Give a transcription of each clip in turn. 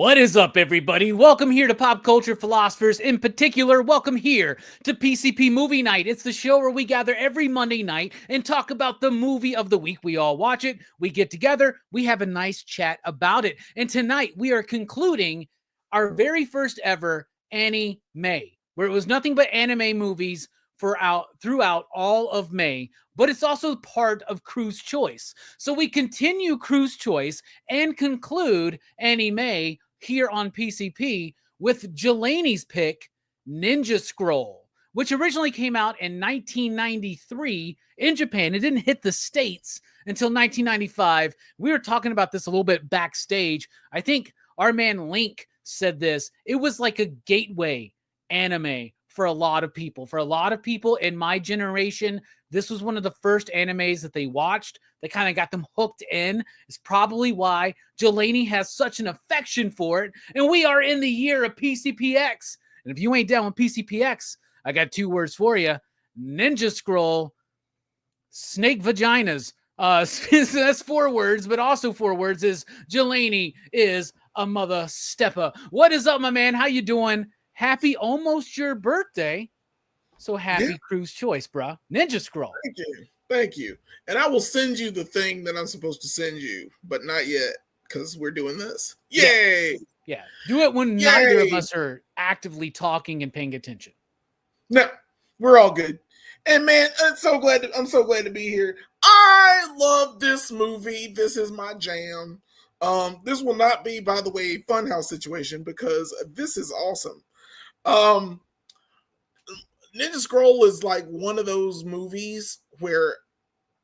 What is up, everybody? Welcome here to Pop Culture Philosophers. In particular, welcome here to PCP Movie Night. It's the show where we gather every Monday night and talk about the movie of the week. We all watch it, we get together, we have a nice chat about it. And tonight, we are concluding our very first ever Annie May, where it was nothing but anime movies throughout all of May, but it's also part of Crew's Choice. So we continue Crew's Choice and conclude Annie May here on PCP with Jelani's pick, Ninja Scroll, which originally came out in 1993 in Japan. It didn't hit the States until 1995. We were talking about this a little bit backstage. I think our man Link said this. It was like a gateway anime for a lot of people. For a lot of people in my generation, this was one of the first animes that they watched. That kind of got them hooked in. It's probably why Jelani has such an affection for it. And we are in the year of PCPX. And if you ain't down with PCPX, I got two words for you. Ninja Scroll, snake vaginas. That's 4 words, but also 4 words is Jelani is a mother stepper. What is up, my man? How you doing? Happy almost your birthday. So happy Crew's Choice, bro. Ninja Scroll. Thank you. Thank you. And I will send you the thing that I'm supposed to send you, but not yet because we're doing this. Yay! Yeah. Do it when neither of us are actively talking and paying attention. No, we're all good. And man, I'm so glad to be here. I love this movie. This is my jam. This will not be, by the way, a Funhouse situation because this is awesome. Ninja Scroll is like one of those movies where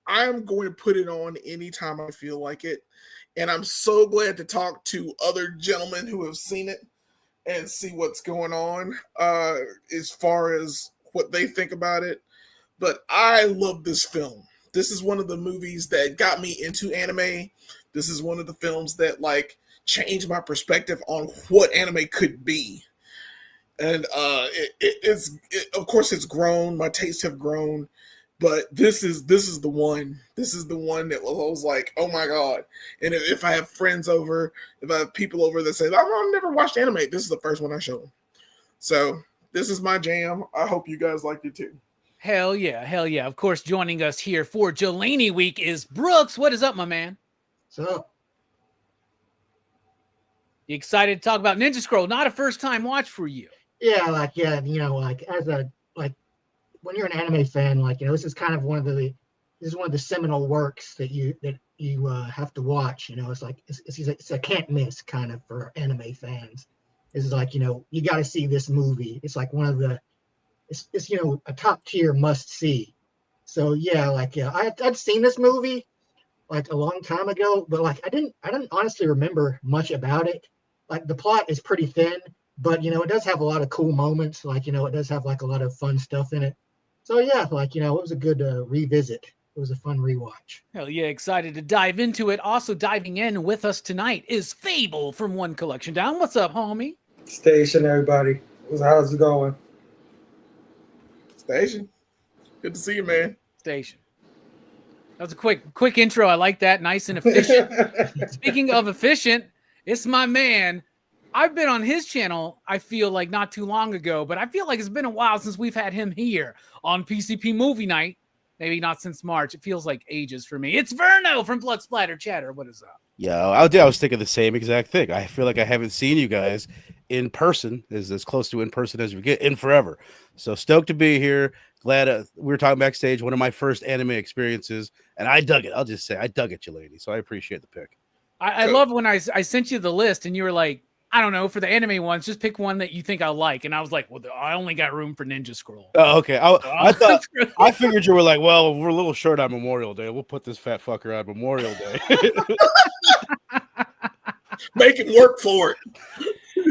I'm going to put it on anytime I feel like it. And I'm so glad to talk to other gentlemen who have seen it and see what's going on as far as what they think about it. But I love this film. This is one of the movies that got me into anime. This is one of the films that like changed my perspective on what anime could be. And of course it's grown. My tastes have grown, but this is the one. This is the one that was like, oh my god! And if I have friends over, if I have people over that say, I've never watched anime, this is the first one I show them. So this is my jam. I hope you guys liked it too. Hell yeah, hell yeah! Of course, joining us here for Jelani Week is Brooks. What is up, my man? So. You excited to talk about Ninja Scroll? Not a first-time watch for you. Yeah, when you're an anime fan, this is kind of one of the seminal works that you have to watch. It's a can't miss kind of for anime fans. This is you got to see this movie. It's like one of the it's a top tier must see. So I'd seen this movie like a long time ago, but I didn't honestly remember much about it. Like the plot is pretty thin, but it does have a lot of cool moments. It does have a lot of fun stuff in it. So it was a good revisit. It was a fun rewatch. Hell yeah, excited to dive into it. Also diving in with us tonight is Fable from One Collection Down. What's up, homie? Station, everybody. How's it going? Station. Good to see you, man. Station. That was a quick intro. I like that. Nice and efficient. Speaking of efficient, it's my man. I've been on his channel, I feel like not too long ago, but I feel like it's been a while since we've had him here on PCP Movie Night. Maybe not since March. It feels like ages for me. It's Verno from Blood Splatter Chatter. What is up? Yeah, I was thinking the same exact thing. I feel like I haven't seen you guys in person, as close to in person as we get in forever. So stoked to be here. Glad we were talking backstage. One of my first anime experiences, and I dug it. I'll just say I dug it, you lady. So I appreciate the pick. I love when I sent you the list and you were like, I don't know, for the anime ones, just pick one that you think I like. And I was like, well, I only got room for Ninja Scroll. Oh, okay. I figured you were like, well, we're a little short on Memorial Day. We'll put this fat fucker on Memorial Day. Make it work for it.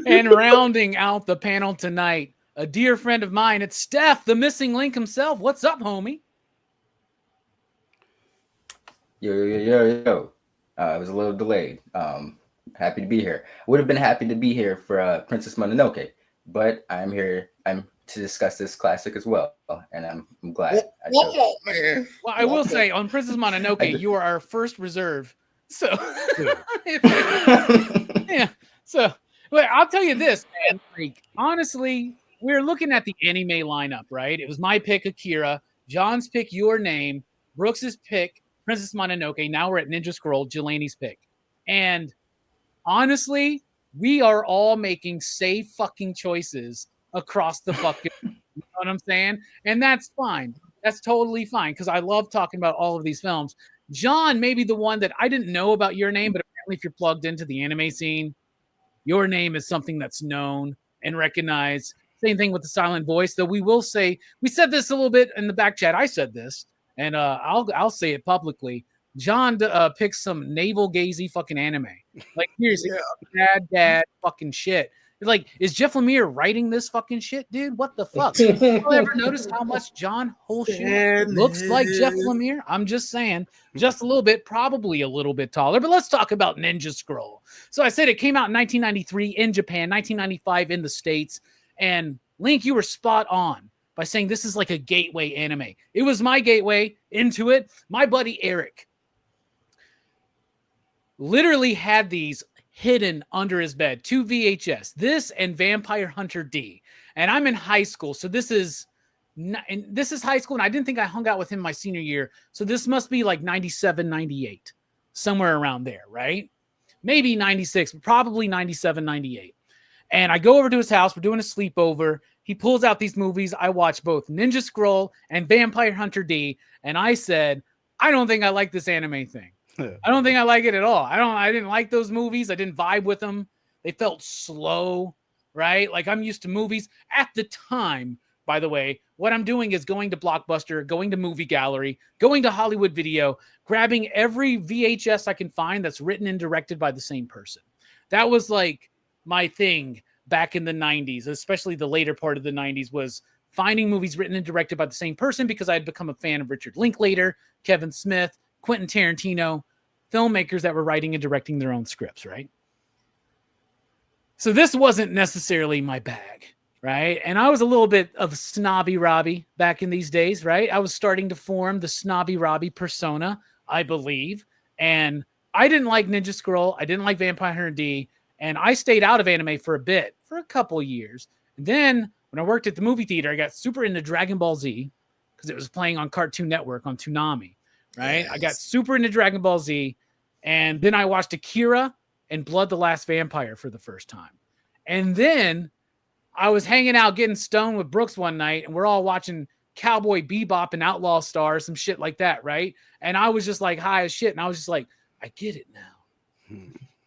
And rounding out the panel tonight, a dear friend of mine, it's Steph, the missing link himself. What's up, homie? Yo. I was a little delayed. Happy to be here. I would have been happy to be here for Princess Mononoke, but I'm here. I'm to discuss this classic as well, and I'm glad. Man. Well, I will say on Princess Mononoke, you are our first reserve. So, yeah. So But I'll tell you this, man. Like, honestly, we're looking at the anime lineup, right? It was my pick, Akira. John's pick, Your Name. Brooks's pick, Princess Mononoke. Now we're at Ninja Scroll, Jelani's pick. And honestly, we are all making safe fucking choices across the fucking, you know what I'm saying? And that's fine. That's totally fine because I love talking about all of these films. John may be the one that I didn't know about Your Name, but apparently if you're plugged into the anime scene, Your Name is something that's known and recognized. Same thing with the silent voice, though we will say, we said this a little bit in the back chat. I said this, and I'll say it publicly. John picks some navel gazy fucking anime. Like, seriously, dad fucking shit. Like, is Jeff Lemire writing this fucking shit, dude? What the fuck? Y'all ever notice how much John Holshoe looks like Jeff Lemire? I'm just saying, just a little bit, probably a little bit taller. But let's talk about Ninja Scroll. So I said it came out in 1993 in Japan, 1995 in the States. And Link, you were spot on by saying this is like a gateway anime. It was my gateway into it. My buddy Eric literally had these hidden under his bed, 2 VHS, this and Vampire Hunter D. And I'm in high school, so this is high school, and I didn't think I hung out with him my senior year, so this must be like 97, 98, somewhere around there, right? Maybe 96, but probably 97, 98. And I go over to his house, we're doing a sleepover, he pulls out these movies, I watch both Ninja Scroll and Vampire Hunter D, and I said, I don't think I like this anime thing. I don't think I like it at all. I didn't like those movies. I didn't vibe with them. They felt slow, right? Like I'm used to movies at the time. By the way, what I'm doing is going to Blockbuster, going to Movie Gallery, going to Hollywood Video, grabbing every VHS I can find that's written and directed by the same person. That was like my thing back in the 90s, especially the later part of the 90s, was finding movies written and directed by the same person because I had become a fan of Richard Linklater, Kevin Smith, Quentin Tarantino, filmmakers that were writing and directing their own scripts, right? So this wasn't necessarily my bag, right? And I was a little bit of snobby Robbie back in these days, right? I was starting to form the snobby Robbie persona, I believe. And I didn't like Ninja Scroll. I didn't like Vampire Hunter D. And I stayed out of anime for a bit, for a couple years. And then when I worked at the movie theater, I got super into Dragon Ball Z because it was playing on Cartoon Network on Toonami. Right? Yes. I got super into Dragon Ball Z, and then I watched Akira and Blood the Last Vampire for the first time. And then I was hanging out getting stoned with Brooks one night, and we're all watching Cowboy Bebop and Outlaw Star, some shit like that, right? And I was just like high as shit, and I was just like, I get it now.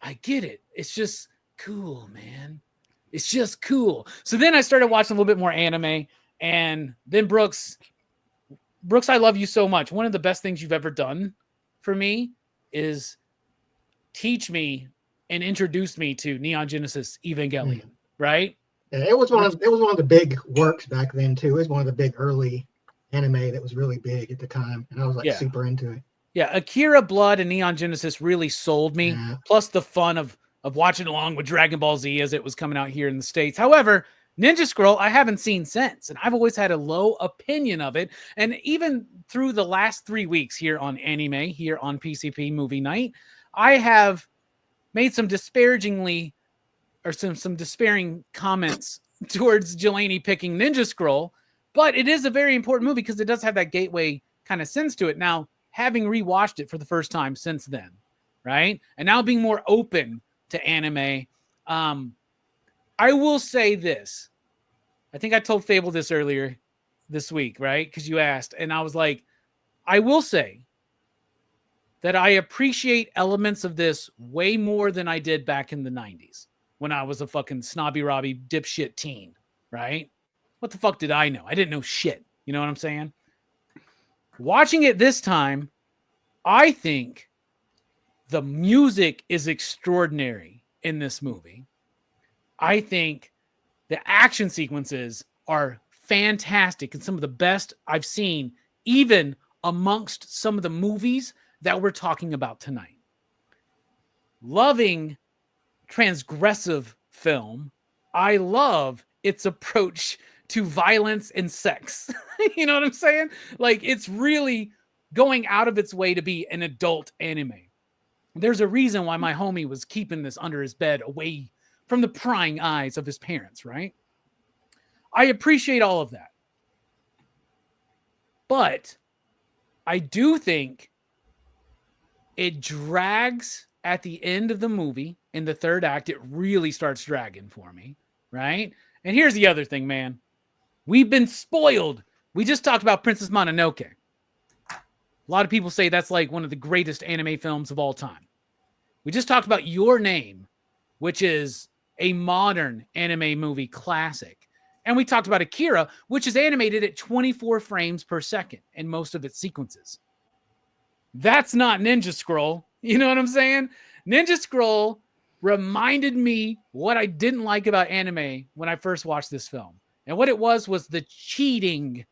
I get it. It's just cool, man. It's just cool. So then I started watching a little bit more anime, and then Brooks, I love you so much. One of the best things you've ever done for me is teach me and introduce me to Neon Genesis Evangelion, right? Yeah, it was one of the big works back then too. It was one of the big early anime that was really big at the time, and I was like super into it. Yeah, Akira, Blood, and Neon Genesis really sold me. Yeah. Plus the fun of watching along with Dragon Ball Z as it was coming out here in the States. However, Ninja Scroll, I haven't seen since, and I've always had a low opinion of it. And even through the last 3 weeks here on Anime, here on PCP Movie Night, I have made some disparaging comments towards Jelani picking Ninja Scroll, but it is a very important movie because it does have that gateway kind of sense to it. Now, having rewatched it for the first time since then, right? And now being more open to anime, I will say this. I think I told Fable this earlier this week, right? Because you asked. And I was like, I will say that I appreciate elements of this way more than I did back in the 90s when I was a fucking snobby Robbie dipshit teen, right? What the fuck did I know? I didn't know shit. You know what I'm saying? Watching it this time, I think the music is extraordinary in this movie. I think the action sequences are fantastic and some of the best I've seen, even amongst some of the movies that we're talking about tonight. Loving transgressive film, I love its approach to violence and sex. You know what I'm saying? Like, it's really going out of its way to be an adult anime. There's a reason why my homie was keeping this under his bed away from the prying eyes of his parents, right? I appreciate all of that. But I do think it drags at the end of the movie. In the third act, it really starts dragging for me, right? And here's the other thing, man. We've been spoiled. We just talked about Princess Mononoke. A lot of people say that's like one of the greatest anime films of all time. We just talked about Your Name, which is a modern anime movie classic. And we talked about Akira, which is animated at 24 frames per second in most of its sequences. That's not Ninja Scroll. You know what I'm saying? Ninja Scroll reminded me what I didn't like about anime when I first watched this film. And what it was the cheating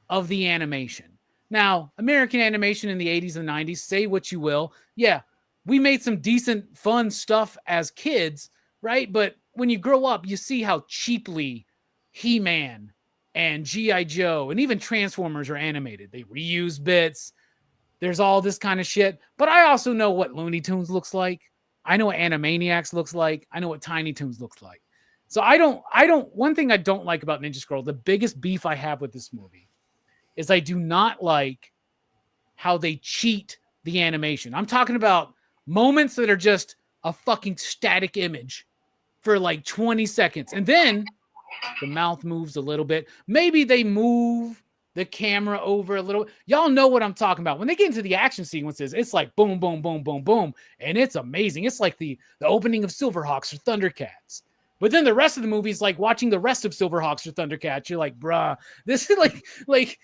of the animation. Now, American animation in the 80s and 90s, say what you will. Yeah, we made some decent, fun stuff as kids, right? But when you grow up, you see how cheaply He-Man and G.I. Joe and even Transformers are animated. They reuse bits. There's all this kind of shit. But I also know what Looney Tunes looks like. I know what Animaniacs looks like. I know what Tiny Toons looks like. So one thing I don't like about Ninja Scroll, the biggest beef I have with this movie is I do not like how they cheat the animation. I'm talking about moments that are just a fucking static image for like 20 seconds. And then the mouth moves a little bit. Maybe they move the camera over a little. Y'all know what I'm talking about. When they get into the action sequences, it's like boom, boom, boom, boom, boom. And it's amazing. It's like the opening of Silverhawks or Thundercats. But then the rest of the movie is like watching the rest of Silverhawks or Thundercats. You're like, bruh, this is like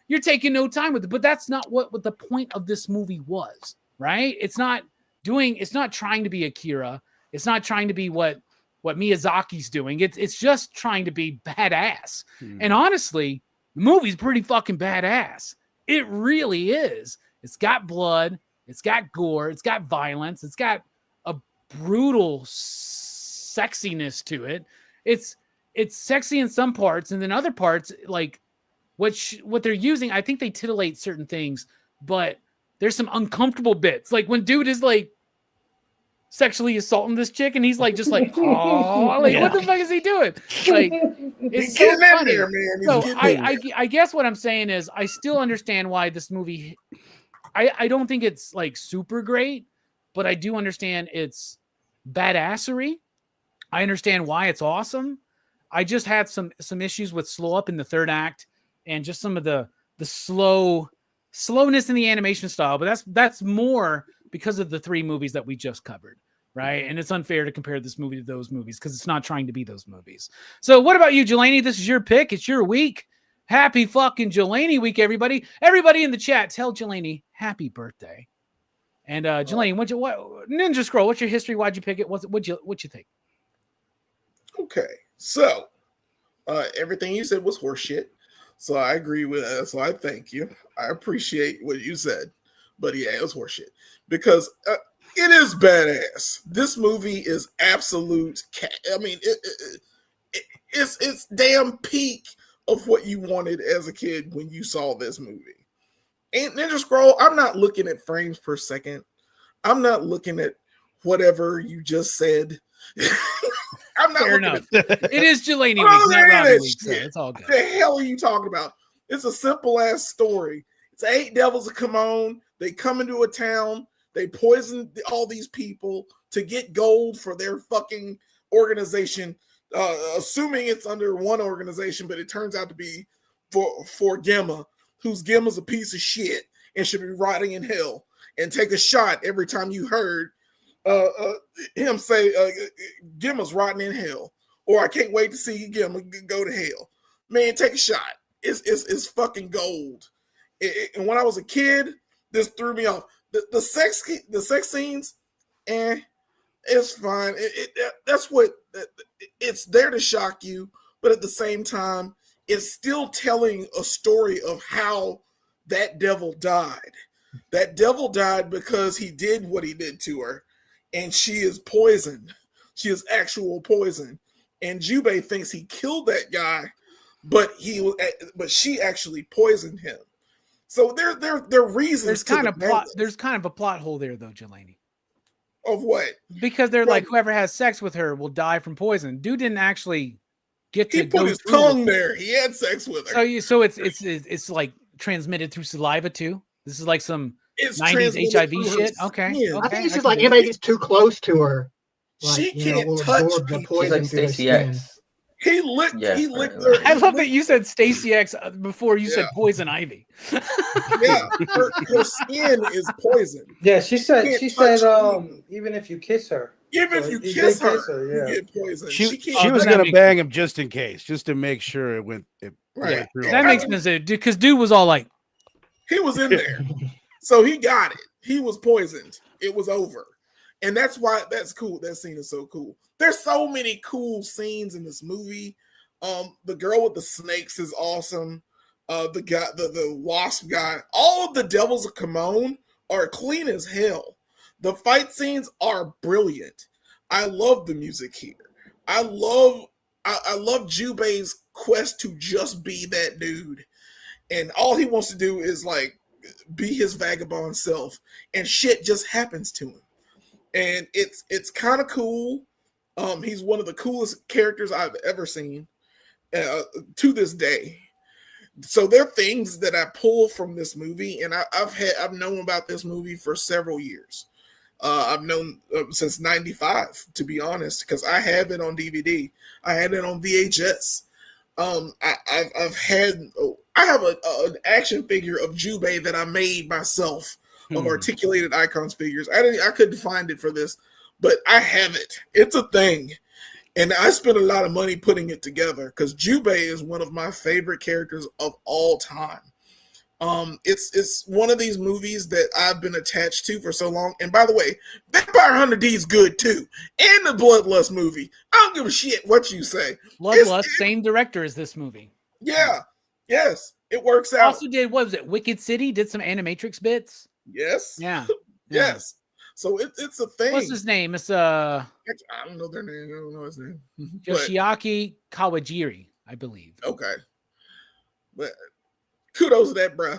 you're taking no time with it. But that's not what the point of this movie was, right? It's not trying to be Akira. It's not trying to be what Miyazaki's doing. It's just trying to be badass. And honestly, the movie's pretty fucking badass. It really is. It's got blood. It's got gore. It's got violence. It's got a brutal sexiness to it. It's sexy in some parts, and then other parts, like what they're using, I think they titillate certain things, but there's some uncomfortable bits. Like when dude is like sexually assaulting this chick, and he's like just like, oh, like what the fuck is he doing? Like it's so funny. There, man. So I guess what I'm saying is I still understand why this movie. I don't think it's like super great, but I do understand its badassery. I understand why it's awesome. I just had some issues with slow up in the third act and just some of the slowness in the animation style. But that's more because of the three movies that we just covered, right? And it's unfair to compare this movie to those movies because it's not trying to be those movies. So what about you, Jelani? This is your pick. It's your week. Happy fucking Jelani week, everybody. Everybody in the chat, tell Jelani happy birthday. And Jelani, what Ninja Scroll? What's your history? Why'd you pick it? What you think? Okay, so everything you said was horseshit. So I agree with that. So I thank you. I appreciate what you said. But yeah, it was horseshit because it is badass. This movie is absolute. I mean, it's damn peak of what you wanted as a kid when you saw this movie. And Ninja Scroll, I'm not looking at frames per second. I'm not looking at whatever you just said. I'm not. Fair enough. It is Jelani week, not Robbie week. So it's all good. What the hell are you talking about? It's a simple ass story. It's 8 devils that come on. They come into a town. They poison all these people to get gold for their fucking organization, assuming it's under one organization, but it turns out to be for Gemma, whose Gemma's a piece of shit and should be rotting in hell. And take a shot every time you heard him say Gemma's rotting in hell, or I can't wait to see Gemma go to hell. Man, take a shot. It's fucking gold. And when I was a kid, this threw me off. The sex scenes, it's fine. That's what it's there to shock you, but at the same time, it's still telling a story of how that devil died. That devil died because he did what he did to her. And she is poisoned. She is actual poison. And Jubei thinks he killed that guy, but she actually poisoned him. So there are reasons. There's kind of a plot hole there, though, Jelani. Of what? Because they're Bro, like, whoever has sex with her will die from poison. Dude didn't actually get to he put go his through tongue with- there. He had sex with her. So it's like transmitted through saliva too. This is like some It's 90s transmitted HIV through her shit. Okay. skin. I think it's I just can like do it. anybody gets too close to her, She like, you know, can't will touch absorb the people. She's poison like through their Stacey skin. X. He licked. Yeah, he right, licked right. her. I he love that licked- you said Stacey X before you said Yeah. Poison Ivy. Yeah, her skin is poison. Yeah, she said. Can't She touch said. people. Even if you kiss her, Even So if you if kiss they her, kiss her, you yeah. get poisoned. She Oh, was that gonna makes- bang him just in case, just to make sure it went. Right. went through That all That makes that. sense, because dude was all like, He was in there, so he got it. He was poisoned. It was over, and that's why that's cool. That scene is so cool. There's so many cool scenes in this movie. The girl with the snakes is awesome. The guy, the wasp guy, all of the devils of Kimon are clean as hell. The fight scenes are brilliant. I love the music here. I love Jubei's quest to just be that dude, and all he wants to do is like be his vagabond self, and shit just happens to him, and it's kind of cool. He's one of the coolest characters I've ever seen to this day. So there are things that I pull from this movie, and I've known about this movie for several years. I've known since '95, to be honest, because I have it on DVD. I had it on VHS. I have an action figure of Jubei that I made myself of articulated icons figures. I couldn't find it for this, but I have it. It's a thing. And I spent a lot of money putting it together because Jubei is one of my favorite characters of all time. It's one of these movies that I've been attached to for so long. And by the way, Vampire Hunter D is good too, and the Bloodlust movie. I don't give a shit what you say. Bloodlust, same director as this movie. Yeah, yes, it works out. Also did, what was it, Wicked City? Did some Animatrix bits. Yes, Yeah. yes. So it's a thing. What's his name? It's I don't know their name. I don't know his name. But- Yoshiaki Kawajiri, I believe. Okay. But kudos to that, bro.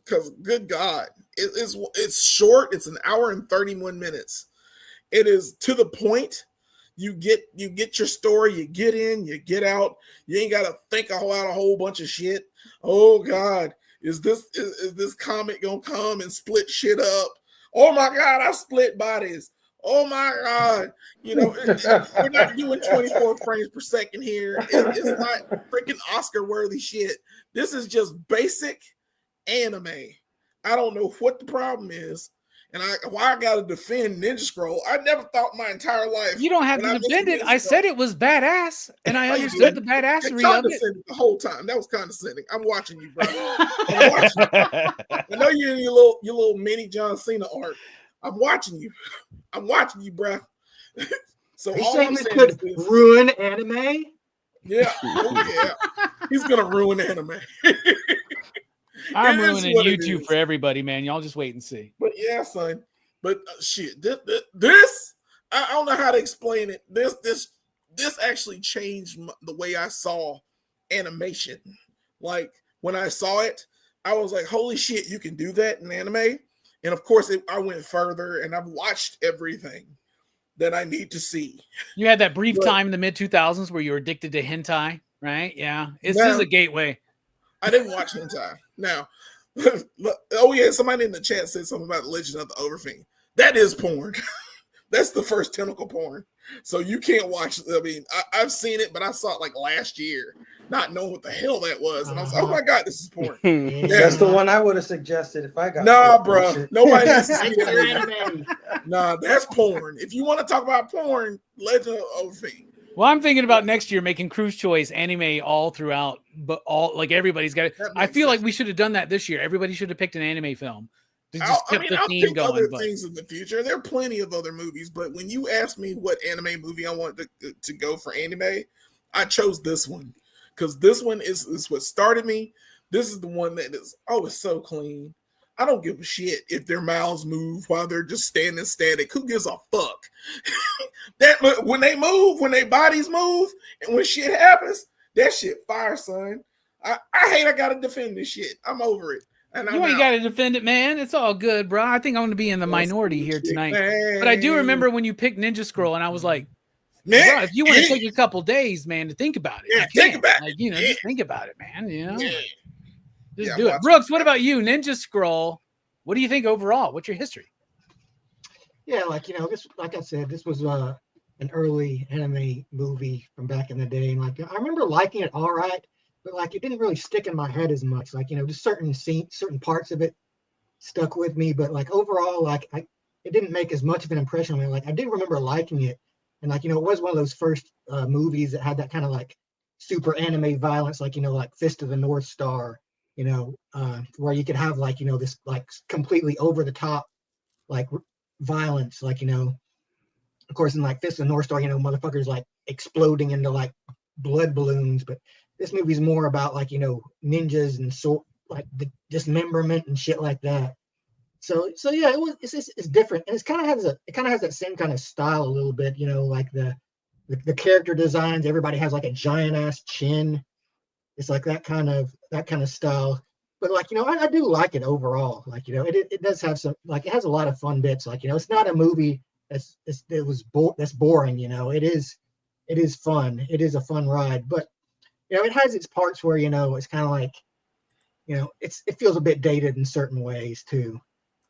Because good God, it's short. It's an hour and 31 minutes. It is to the point. You get your story. You get in. You get out. You ain't got to think out a whole bunch of shit. Oh God, is this comic gonna come and split shit up? Oh my God, I split bodies. Oh my God. You know, we're not doing 24 frames per second here. It's not freaking Oscar worthy shit. This is just basic anime. I don't know what the problem is. And why I gotta defend Ninja Scroll. I never thought my entire life. You don't have when to I defend mentioned it. Ninja I Scroll- said it was badass, and I You understood the did. badassery You're of it. condescending the whole time. That was condescending. I'm watching you, bro. I'm watching you. I know you're in your little mini John Cena art. I'm watching you. I'm watching you, bro. So Are you all saying I'm this saying could is this. ruin anime? Yeah. Oh, yeah. He's gonna ruin anime. I'm It is ruining what it YouTube is. for everybody, man. Y'all just wait and see. But yeah, son. But shit, this I don't know how to explain it. This actually changed the way I saw animation. Like when I saw it, I was like, "Holy shit, you can do that in anime!" And of course, I went further, and I've watched everything that I need to see. You had that brief But- time in the mid 2000s where you were addicted to hentai, right? Yeah, it's No. just a gateway. I didn't watch hentai. Now, oh yeah, somebody in the chat said something about Legend of the Overfiend. That is porn. That's the first tentacle porn. So you can't watch. I mean, I've seen it, but I saw it like last year, not knowing what the hell that was. And I was like, oh my God, this is porn. That's the one I would have suggested if I got. Nah, that bro. bullshit. Nobody needs to see That's that your movie. anime. Nah, that's porn. If you want to talk about porn, Legend of Overfiend. Well, I'm thinking about next year making Cruise Choice anime all throughout, but all like everybody's got it. That I makes feel like sense. we should have done that this year. Everybody should have picked an anime film to I'll just keep the theme pick going. other But things in the future. There are plenty of other movies, but when you asked me what anime movie I wanted to go for anime, I chose this one because this one is what started me. This is the one that is it's so clean. I don't give a shit if their mouths move while they're just standing static. Who gives a fuck? That when they move, when their bodies move, and when shit happens, that shit fire, son. I hate I gotta defend this shit. I'm over it. And You ain't got to defend it, man. It's all good, bro. I think I'm going to be in the minority here tonight. But I do remember when you picked Ninja Scroll, and I was like, man, bro, if you want to take a couple days, man, to think about it, yeah, you think can. about like, it. you know, Yeah. just think about it, man. You know, Yeah. like, just Yeah, do it. Brooks, what about you? Ninja Scroll. What do you think overall? What's your history? Yeah, like this, like I said, this was an early anime movie from back in the day, and like I remember liking it all right, but like it didn't really stick in my head as much. Like just certain scenes, certain parts of it stuck with me, but like overall, like it didn't make as much of an impression on me. Like I did remember liking it, and like it was one of those first movies that had that kind of like super anime violence, like like Fist of the North Star, where you could have like this like completely over the top like violence, like of course in like Fist of the North Star, motherfuckers like exploding into like blood balloons, but this movie's more about like ninjas and like the dismemberment and shit like that. So yeah, it's different, and it kind of has that same kind of style a little bit, like the character designs. Everybody has like a giant ass chin. It's like that kind of style. But like I do like it overall. Like it does have some, like it has a lot of fun bits. Like it's not a movie that's boring. It is fun. It is a fun ride. But it has its parts where it's kind of like it feels a bit dated in certain ways too.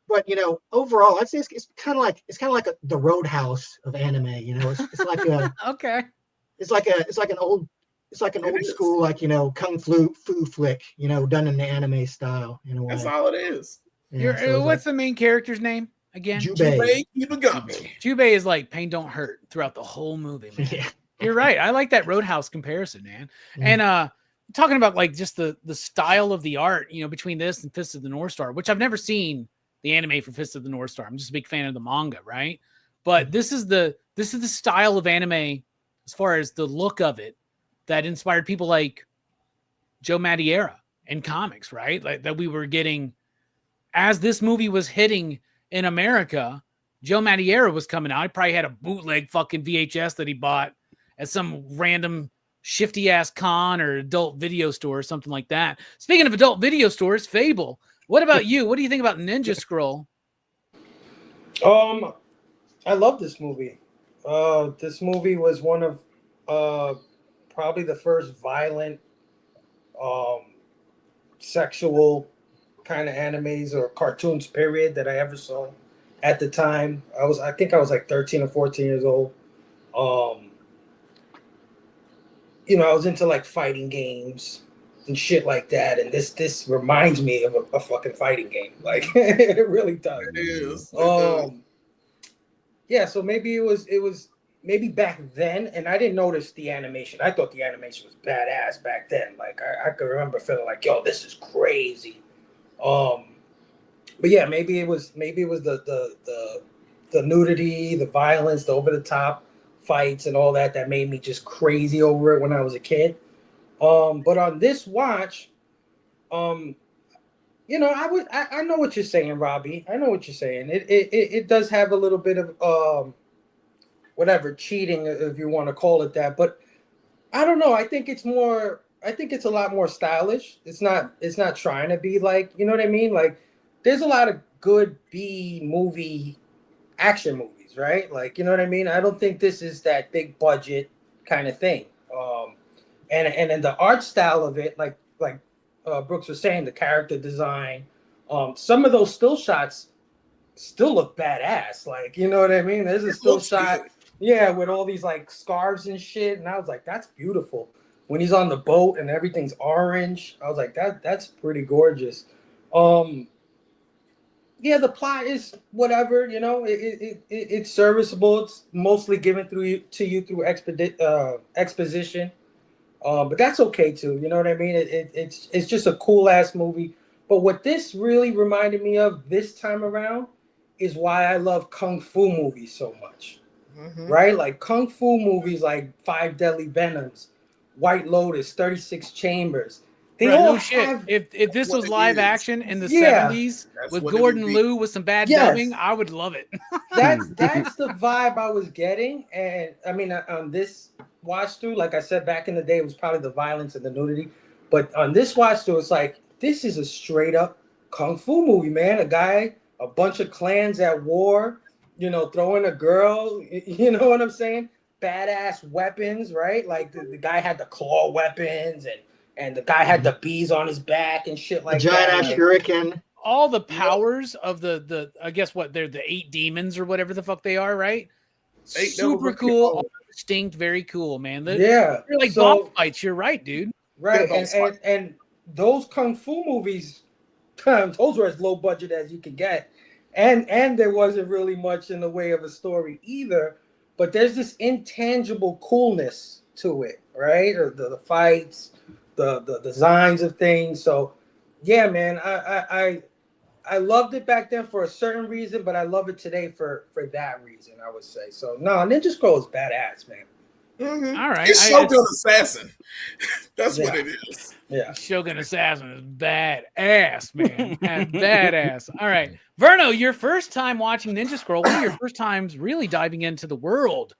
But overall, I'd say it's kind of like the Roadhouse of anime. It's like a Okay. it's like an old school like kung fu flick, done in the anime style in a way. That's all it is. Yeah, so What's the main character's name again? Jubei. Keep it going. Jubei is like pain don't hurt throughout the whole movie, man. Yeah. You're right. I like that Roadhouse comparison, man. And talking about like just the style of the art, between this and Fist of the North Star, which I've never seen the anime for Fist of the North Star. I'm just a big fan of the manga, right? But this is the style of anime as far as the look of it that inspired people like Joe Madureira in comics, right? Like that we were getting as this movie was hitting in America. Joe Madureira was coming out. He probably had a bootleg fucking VHS that he bought at some random shifty ass con or adult video store or something like that. Speaking of adult video stores, Fable. What about you? What do you think about Ninja Scroll? I love this movie. This movie was one of probably the first violent, sexual kind of animes or cartoons period that I ever saw. At the time, I think I was like 13 or 14 years old. I was into like fighting games and shit like that, and this reminds me of a fucking fighting game. Like it really does. It is. Yeah, so maybe it was maybe back then, and I didn't notice the animation. I thought the animation was badass back then. Like I could remember feeling like, yo, this is crazy. But yeah, maybe it was the nudity, the violence, the over the top fights and all that made me just crazy over it when I was a kid. But on this watch, I know what you're saying, Robbie. I know what you're saying. It does have a little bit of whatever cheating, if you want to call it that. But I don't know. I think it's a lot more stylish. It's not trying to be like, you know what I mean? Like there's a lot of good B movie action movies, right? Like, you know what I mean? I don't think this is that big budget kind of thing. And then the art style of it, like Brooks was saying, the character design, some of those still shots still look badass. Like, you know what I mean? There's a still shot, yeah, with all these like scarves and shit. And I was like, that's beautiful. When he's on the boat and everything's orange, I was like, that's pretty gorgeous. Yeah, the plot is whatever, it's serviceable. It's mostly given to you through exposition. But that's okay too. You know what I mean? It's just a cool ass movie. But what this really reminded me of this time around is why I love kung fu movies so much. Mm-hmm. Right? Like kung fu movies like Five Deadly Venoms, White Lotus, 36 Chambers. They all have, if this was live action in the 70s with Gordon Liu with some bad dubbing, I would love it. That's the vibe I was getting. And I mean, on this watch through, like I said, back in the day, it was probably the violence and the nudity. But on this watch through, it's like, this is a straight up kung fu movie, man. A bunch of clans at war, throwing a girl, you know what I'm saying? Badass weapons, right? Like the guy had the claw weapons and the guy had the bees on his back and shit A like giant that. ass Like, shuriken. All the powers of the I guess what they're the 8 demons or whatever the fuck they are, right? Eight Super devils cool, are- all distinct, very cool, man. yeah. They're like boss fights. You're right, dude. Right, They're boss fights. and those kung fu movies, those were as low budget as you could get, and there wasn't really much in the way of a story either. But there's this intangible coolness to it, right? Or the fights, the designs of things. So, yeah, man, I loved it back then for a certain reason, but I love it today for that reason. I would say so. No, Ninja Scroll is badass, man. Mhm. All right. It's Shogun Assassin. That's what Yeah. it is. Yeah. Shogun Assassin is badass, man. That's badass. All right. Verno, your first time watching Ninja Scroll, one of your first times really diving into the world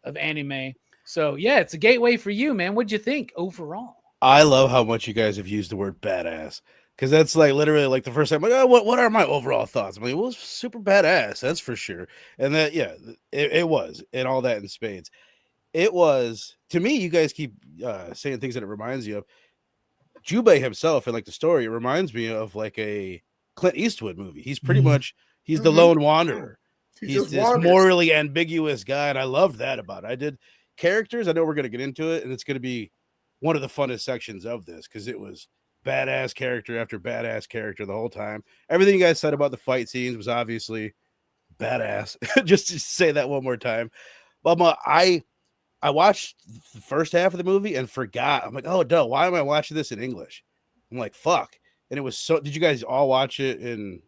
of anime. So, yeah, it's a gateway for you, man. What'd you think overall? I love how much you guys have used the word badass. Because that's like literally like the first time, like, oh, what are my overall thoughts? I'm like, well, it's super badass, that's for sure. And that, yeah, it was, and all that in spades. It was, to me, you guys keep saying things that it reminds you of. Jubei himself and like the story, it reminds me of like a Clint Eastwood movie. He's pretty much, he's the lone wanderer. He's this morally ambiguous guy, and I loved that about it. I did characters, I know we're going to get into it, and it's going to be one of the funnest sections of this, because it was badass character after badass character the whole time. Everything you guys said about the fight scenes was obviously badass. Just to say that one more time. But I watched the first half of the movie and forgot. I'm like, oh, duh, why am I watching this in English? I'm like, fuck. And it was so. Did you guys all watch it in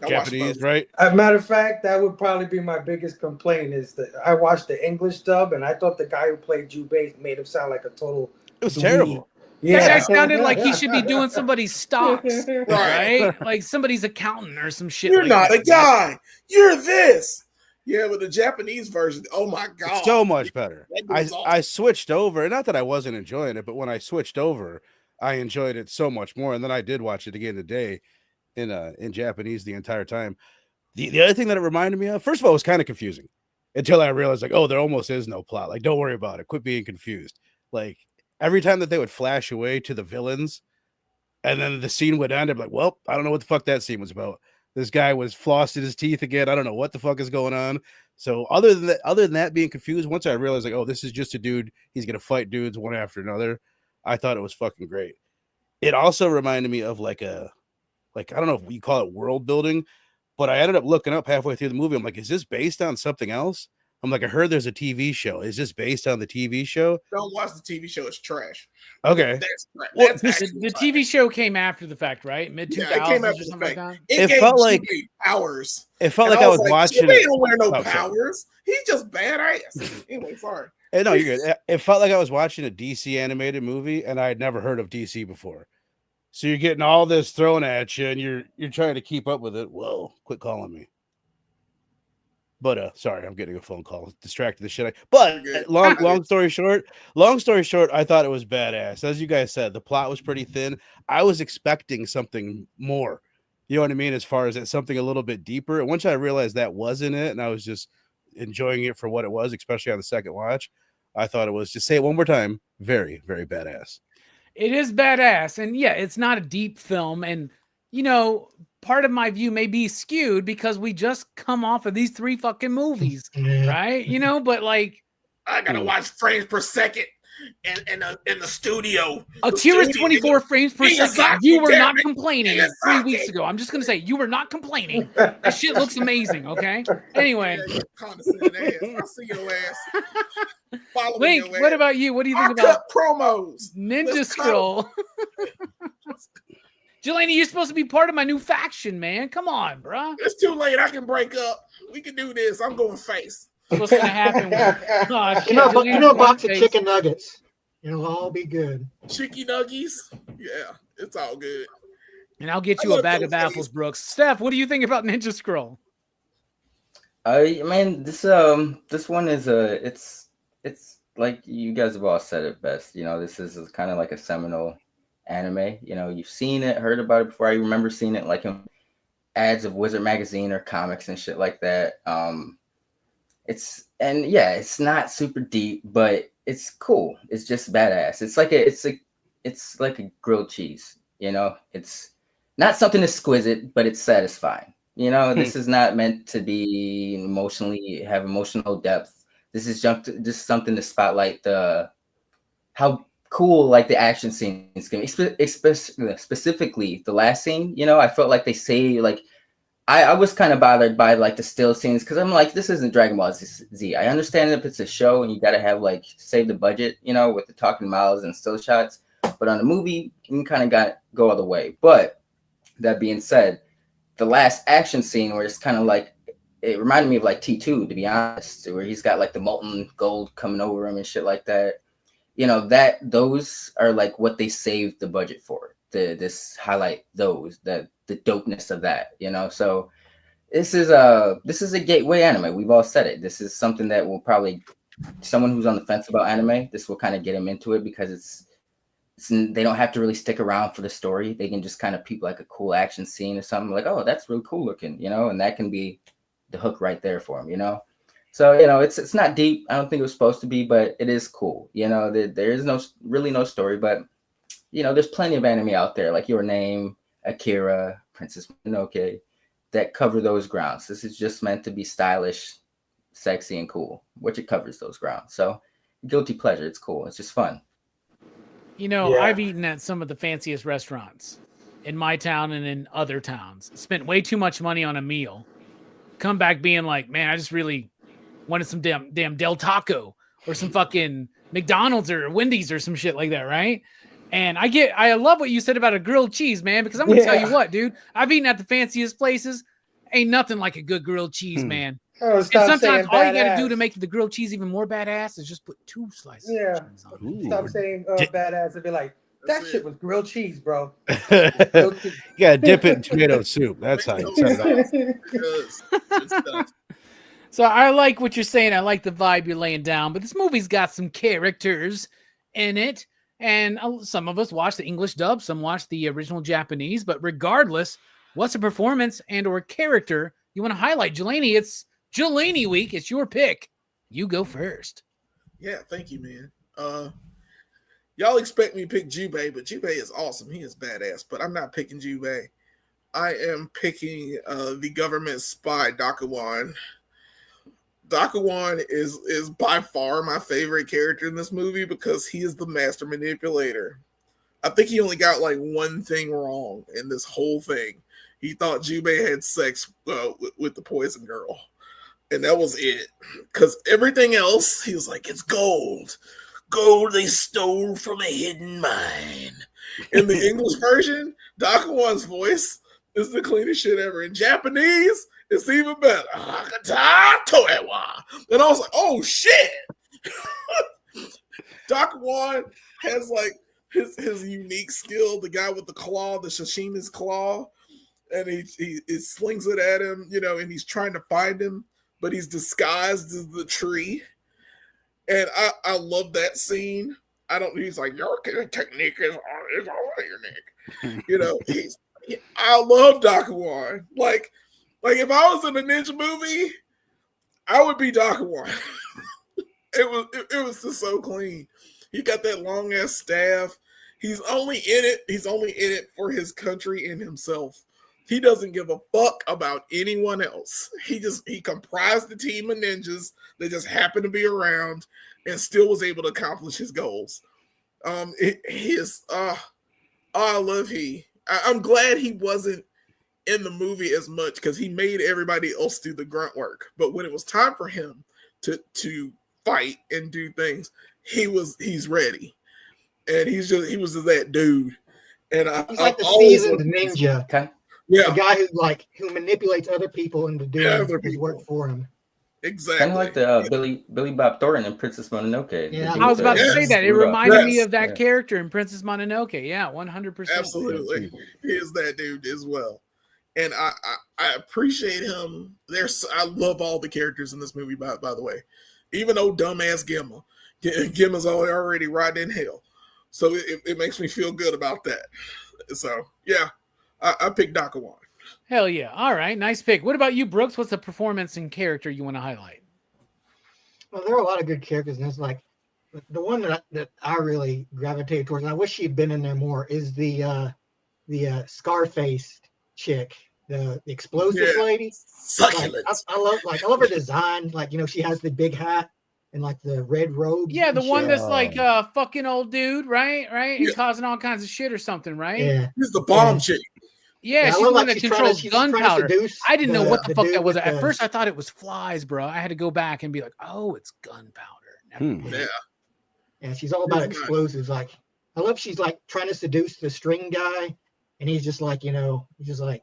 Japanese, right? As a matter of fact, that would probably be my biggest complaint is that I watched the English dub and I thought the guy who played Jubei made him sound like a total. It was terrible. Yeah. That guy sounded like he should be doing somebody's stocks, Right. right? Like somebody's accountant or some shit. You're like not that. a guy. You're this. Yeah, but the Japanese version, oh my god, It's so much better. That was awesome. I switched over, and not that I wasn't enjoying it, but when I switched over, I enjoyed it so much more. And then I did watch it again today in Japanese the entire time. The other thing that it reminded me of, first of all, it was kind of confusing until I realized, like, oh, there almost is no plot. Like, don't worry about it. Quit being confused. Like, every time that they would flash away to the villains, and then the scene would end, I'm like, well, I don't know what the fuck that scene was about. This guy was flossing his teeth again. I don't know what the fuck is going on. So other than that being confused, once I realized, like, oh, this is just a dude, he's gonna fight dudes one after another, I thought it was fucking great. It also reminded me of like I don't know if we call it world building, but I ended up looking up halfway through the movie. I'm like, is this based on something else? I'm like, I heard there's a TV show. Is this based on the TV show? Don't watch the TV show. It's trash. Okay. That's The TV show came after the fact, right? Mid 2000s it came after or the something like fact. that. It It felt gave like Jubei powers. It felt And like I was watching Jubei it. don't wear no Oh, sorry. powers. He's just badass. Anyway, sorry. No, you're good. It felt like I was watching a DC animated movie, and I had never heard of DC before. So you're getting all this thrown at you, and you're trying to keep up with it. Whoa, quit calling me. But sorry, I'm getting a phone call. Distracted the shit. But long story short, I thought it was badass. As you guys said, the plot was pretty thin. I was expecting something more. You know what I mean? As far as it, something a little bit deeper. And once I realized that wasn't it, and I was just enjoying it for what it was, especially on the second watch, I thought it was, just say it one more time, very, very badass. It is badass. And yeah, it's not a deep film. And, part of my view may be skewed because we just come off of these 3 fucking movies, right? But like, I gotta watch frames per second in the studio. Akira's 24 frames per second. Miyazaki, You were damn not it. complaining Miyazaki. 3 weeks ago. I'm just gonna say you were not complaining. That shit looks amazing. Okay. Anyway, Yeah, you condescending ass. I see your ass. Follow me, Link, your what ass. about you? What do you I think about cut promos. Ninja Let's cut Scroll? Jelani, you're supposed to be part of my new faction, man. Come on, bruh. It's too late. I can break up. We can do this. I'm going face. What's gonna happen? Oh, shit, a box of face. chicken nuggets. It'll all be good. Chicky nuggies. Yeah, it's all good. And I'll get I you a love bag those of apples, days. Brooks. Steph, what do you think about Ninja Scroll? Man, this one is it's like you guys have all said it best. This is kind of like a seminal anime. You know, you've seen it, heard about it before. I remember seeing it like in ads of Wizard magazine or comics and shit like that. It's not super deep, but it's cool. It's just badass. It's like a grilled cheese. You know, it's not something exquisite, but it's satisfying. You know, this is not meant to be have emotional depth. This is just something to spotlight how cool like the action scenes can be. Specifically the last scene. You know, I felt like they say like I was kind of bothered by like the still scenes because I'm like, this isn't Dragon Ball Z. I understand if it's a show and you got to have like save the budget, you know, with the talking mouths and still shots. But on the movie, you can kind of go all the way. But that being said, the last action scene where it's kind of like, it reminded me of like T2, to be honest, where he's got like the molten gold coming over him and shit like that. You know, those are like what they saved the budget for. This highlight the dopeness of that, you know. So this is a gateway anime. We've all said it. This is something that will probably, someone who's on the fence about anime, this will kind of get him into it because they don't have to really stick around for the story. They can just kind of peep like a cool action scene or something like, oh, that's really cool looking, you know, and that can be the hook right there for them, you know. So, you know, it's not deep. I don't think it was supposed to be, but it is cool. You know, there is no story, but you know, there's plenty of anime out there like Your Name, Akira, Princess Mononoke that cover those grounds. This is just meant to be stylish, sexy, and cool, which it covers those grounds. So, guilty pleasure. It's cool. It's just fun. You know, Yeah. I've eaten at some of the fanciest restaurants in my town and in other towns. Spent way too much money on a meal. Come back being like, man, I just really wanted some damn Del Taco or some fucking McDonald's or Wendy's or some shit like that, right? And I love what you said about a grilled cheese, man, because I'm going to tell you what, dude. I've eaten at the fanciest places. Ain't nothing like a good grilled cheese, man. Oh, And sometimes all you got to do to make the grilled cheese even more badass is just put 2 slices of cheese on it. Stop saying badass and be like, that shit was grilled cheese, bro. You gotta dip it in tomato soup. That's how you set it up. Good stuff. So I like what you're saying. I like the vibe you're laying down. But this movie's got some characters in it. And some of us watch the English dub. Some watch the original Japanese. But regardless, what's a performance and or character you want to highlight? Jelani, it's Jelani week. It's your pick. You go first. Yeah, thank you, man. Y'all expect me to pick Jubei, but Jubei is awesome. He is badass, but I'm not picking Jubei. I am picking the government spy, Dakuwan. Dakuwan is by far my favorite character in this movie because he is the master manipulator. I think he only got like one thing wrong in this whole thing. He thought Jubei had sex with the poison girl. And that was it. Because everything else, he was like, it's gold. Gold they stole from a hidden mine. In the English version, Dakuwan's voice is the cleanest shit ever. In Japanese, it's even better. And I was like, oh shit. Dakuwan has like his unique skill, the guy with the claw, the Sashima's claw, and he slings it at him, you know, and he's trying to find him, but he's disguised as the tree. And I love that scene. He's like, your technique is all your neck. You know, I love Dakuwan. Like if I was in a ninja movie, I would be Dakuwan. It was just so clean. He got that long ass staff. He's only in it for his country and himself. He doesn't give a fuck about anyone else. He comprised the team of ninjas that just happened to be around and still was able to accomplish his goals. I love I'm glad he wasn't in the movie as much because he made everybody else do the grunt work. But when it was time for him to fight and do things, he's ready. And he was just that dude. And he's like the seasoned ninja. Okay. Yeah. The guy who manipulates other people into doing his work for him. Exactly. Kind of like the Billy Bob Thornton in Princess Mononoke. Yeah. I was about to say that. It reminded me of that character in Princess Mononoke. Yeah, 100%. Absolutely. He is that dude as well. And I appreciate him. I love all the characters in this movie, by the way. Even old dumbass Gemma. Gemma's already riding in hell. So it makes me feel good about that. So yeah, I picked Dakawan. Hell yeah. All right. Nice pick. What about you, Brooks? What's a performance and character you want to highlight? Well, there are a lot of good characters, and it's like the one that I really gravitated towards, and I wish she'd been in there more, is the Scarface chick, the explosives lady. Succulent. Like, I love her design. Like, she has the big hat and like the red robe. Yeah, the one that's like fucking old dude, right? Right? And causing all kinds of shit or something, right? Yeah. He's the bomb chick. Yeah, she's the one that controls gunpowder. I didn't know what the fuck that was. At first, I thought it was flies, bro. I had to go back and be like, oh, it's gunpowder. Yeah. Yeah, she's all about explosives. Like, I love she's like trying to seduce the string guy, and he's just like, he's just like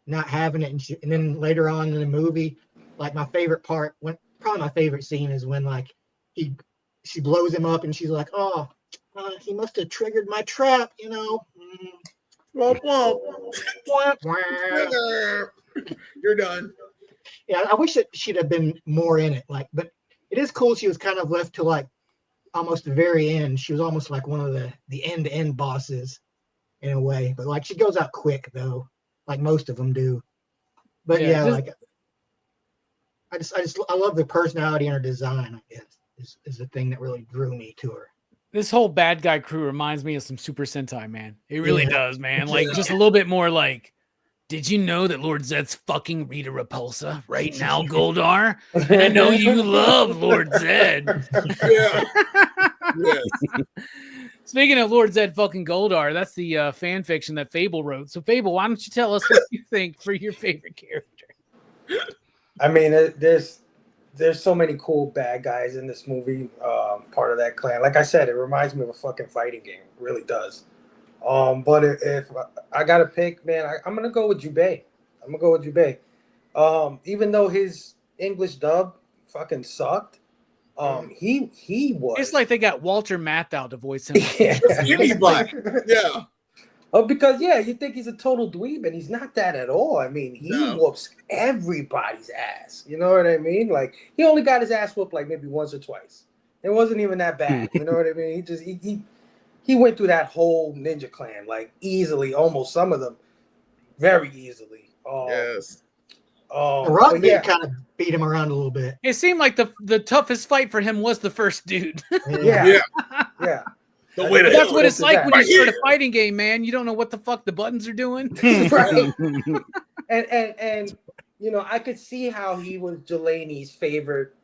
not having it. And then later on in the movie, like my favorite part, probably my favorite scene is when like she blows him up, and she's like, oh, he must have triggered my trap, Womp womp. You're done. Yeah, I wish that she'd have been more in it. Like, but it is cool. She was kind of left to like almost the very end. She was almost like one of the end-to-end bosses in a way. But like she goes out quick though, like most of them do. But like I love the personality and her design. I guess is the thing that really drew me to her. This whole bad guy crew reminds me of some Super Sentai, man. It really does, man. Like just a little bit more like, did you know that Lord Zed's fucking Rita Repulsa right now, Goldar? I know you love Lord Zed. Yeah. Yes. Speaking of Lord Zed fucking Goldar, that's the fan fiction that Fable wrote. So Fable, why don't you tell us what you think for your favorite character? I mean, there's so many cool bad guys in this movie. Part of that clan, like I said, it reminds me of a fucking fighting game. It really does. But if I got to pick, man, I'm gonna go with Jubei. Even though his English dub fucking sucked, he was. It's like they got Walter Matthau to voice him. Yeah. Oh, because you think he's a total dweeb, and he's not that at all. I mean, he whoops everybody's ass. You know what I mean? Like he only got his ass whooped like maybe once or twice. It wasn't even that bad. You know what I mean? He went through that whole ninja clan like easily, almost some of them very easily. Yes. Robbie kind of beat him around a little bit. It seemed like the toughest fight for him was the first dude. Yeah. That's what it's like when you start a fighting game, man. You don't know what the fuck the buttons are doing. Right. and I could see how he was Jelani's favorite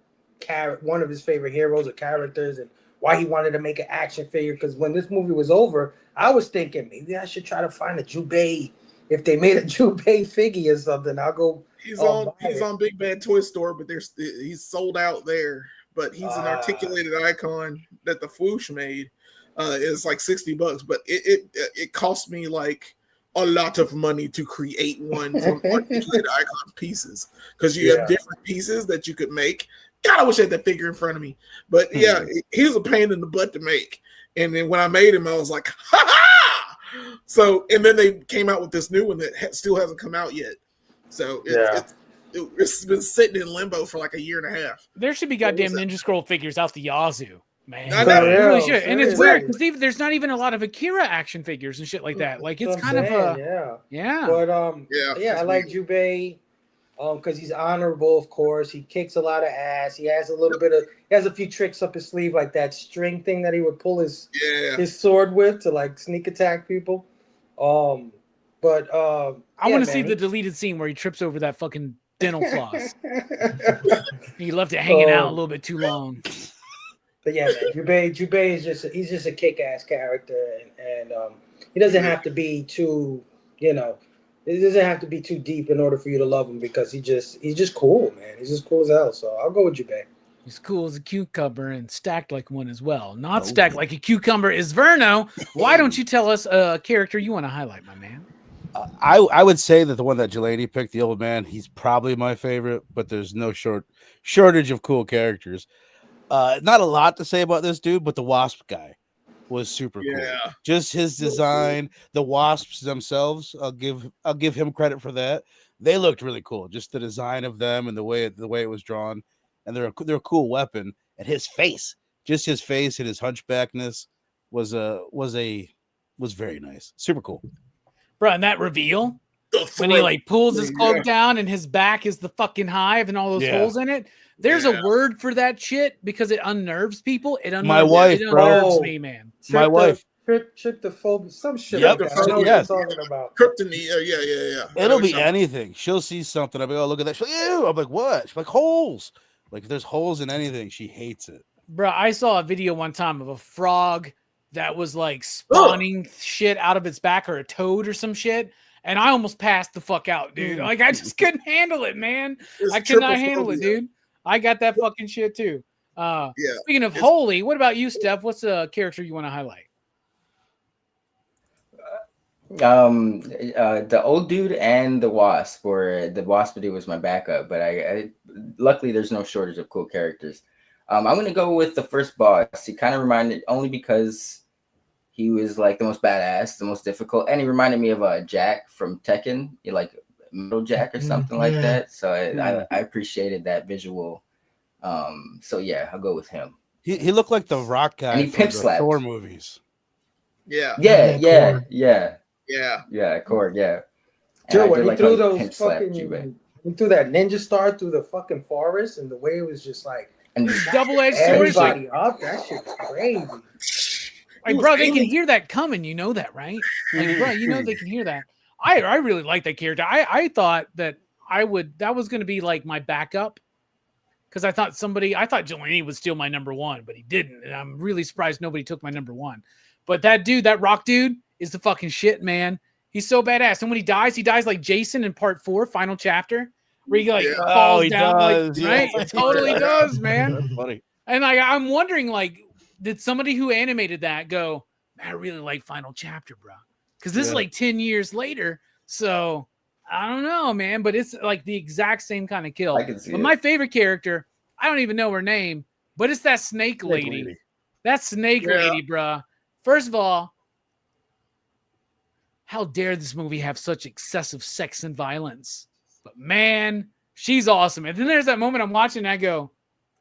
one of his favorite heroes or characters, and why he wanted to make an action figure. Because when this movie was over, I was thinking maybe I should try to find a Jubei. If they made a Jubei figure or something, I'll go. He's on Big Bad Toy Store, but he's sold out there. But he's an articulated icon that the Fwoosh made. It's like $60, but it cost me like a lot of money to create one from articulated icon pieces, because you have different pieces that you could make. God, I wish I had that figure in front of me. But he was a pain in the butt to make. And then when I made him, I was like, ha ha! So, and then they came out with this new one that still hasn't come out yet. So it's been sitting in limbo for like a year and a half. There should be goddamn Ninja Scroll figures out the yazoo, man. I know. It really should. And it's weird because there's not even a lot of Akira action figures and shit like that. Like it's kind of But I like Jubei. Because he's honorable, of course. He kicks a lot of ass. He has a few tricks up his sleeve, like that string thing that he would pull his sword with to like sneak attack people. I want to see the deleted scene where he trips over that fucking dental floss. He left it hanging out a little bit too long. But yeah, man, Jubei is just a kick-ass character, and he doesn't have to be too, it doesn't have to be too deep in order for you to love him, because he's just cool, man. He's just cool as hell. So I'll go with Jubei. He's cool as a cucumber and stacked like one as well. Not stacked like a cucumber is Verno. Why don't you tell us a character you want to highlight, my man? I would say that the one that Jelani picked, the old man, he's probably my favorite, but there's no shortage of cool characters. Not a lot to say about this dude, but the Wasp guy was super cool. Just his design, the Wasps themselves, I'll give him credit for that. They looked really cool. Just the design of them and the way it was drawn, and they're a cool weapon. And his face and his hunchbackness was very nice, super cool. Bro, and that reveal The when he throat. like pulls his cloak Yeah. down and his back is the fucking hive and all those Yeah. holes in it. There's Yeah. a word for that shit because it unnerves people. It unnerves, My wife, it bro. unnerves Oh. me, man. My wife. Tryptophobia, some shit Yep. like that. I know what Yeah. you're talking about. Kryptonite. Yeah. I know It'll what be you're- anything. She'll see something. I'll be, oh, look at that. She'll, ew. I'm like, what? She's like, holes. Like, if there's holes in anything, she hates it. Bro, I saw a video one time of a frog that was like spawning shit out of its back, or a toad or some shit. And I almost passed the fuck out, dude. Like, I just couldn't handle it, man. It's I could not handle it, trypophobia. dude. I got that fucking shit too. Yeah. Speaking of It's- holy, what about you, Steph? What's a character you want to highlight? The old dude and the wasp, or the wasp dude was my backup, but I luckily there's no shortage of cool characters. I'm gonna go with the first boss. He kind of reminded, only because he was like the most badass, the most difficult, and he reminded me of Jack from Tekken, like Metal Jack or something like Yeah. that. So I appreciated that visual. So yeah, I'll go with him. He looked like the rock guy And he from pimp the slapped. Thor movies. Yeah. Yeah, Korg. Korg, yeah. Dude, And I when did he like threw how he those pimp slapped fucking, you, but- he threw that ninja star through the fucking forest, and the way it was just like and Double-edged sword. It's like, everybody up. That shit was crazy. He was bro, they can aiming- hear that coming. You know that, right? Like, bro, you know they can hear that. I really like that character. I thought that that was going to be like my backup, because I thought Jelani would steal my number one, but he didn't. And I'm really surprised nobody took my number one. But that rock dude is the fucking shit, man. He's so badass. And when he dies like Jason in part 4, final chapter, where he like Yeah. falls he down, does, like, right? yeah. It totally Yeah. does, man. That's funny. And I'm wondering, like, did somebody who animated that go, man, I really like Final Chapter, bro? Because this is Yeah. like 10 years later. So I don't know, man, but it's like the exact same kind of kill. I can see But it. my favorite character, I don't even know her name, but it's that snake lady. That snake Yeah. lady, bruh. First of all, how dare this movie have such excessive sex and violence? But man, she's awesome. And then there's that moment I'm watching and I go,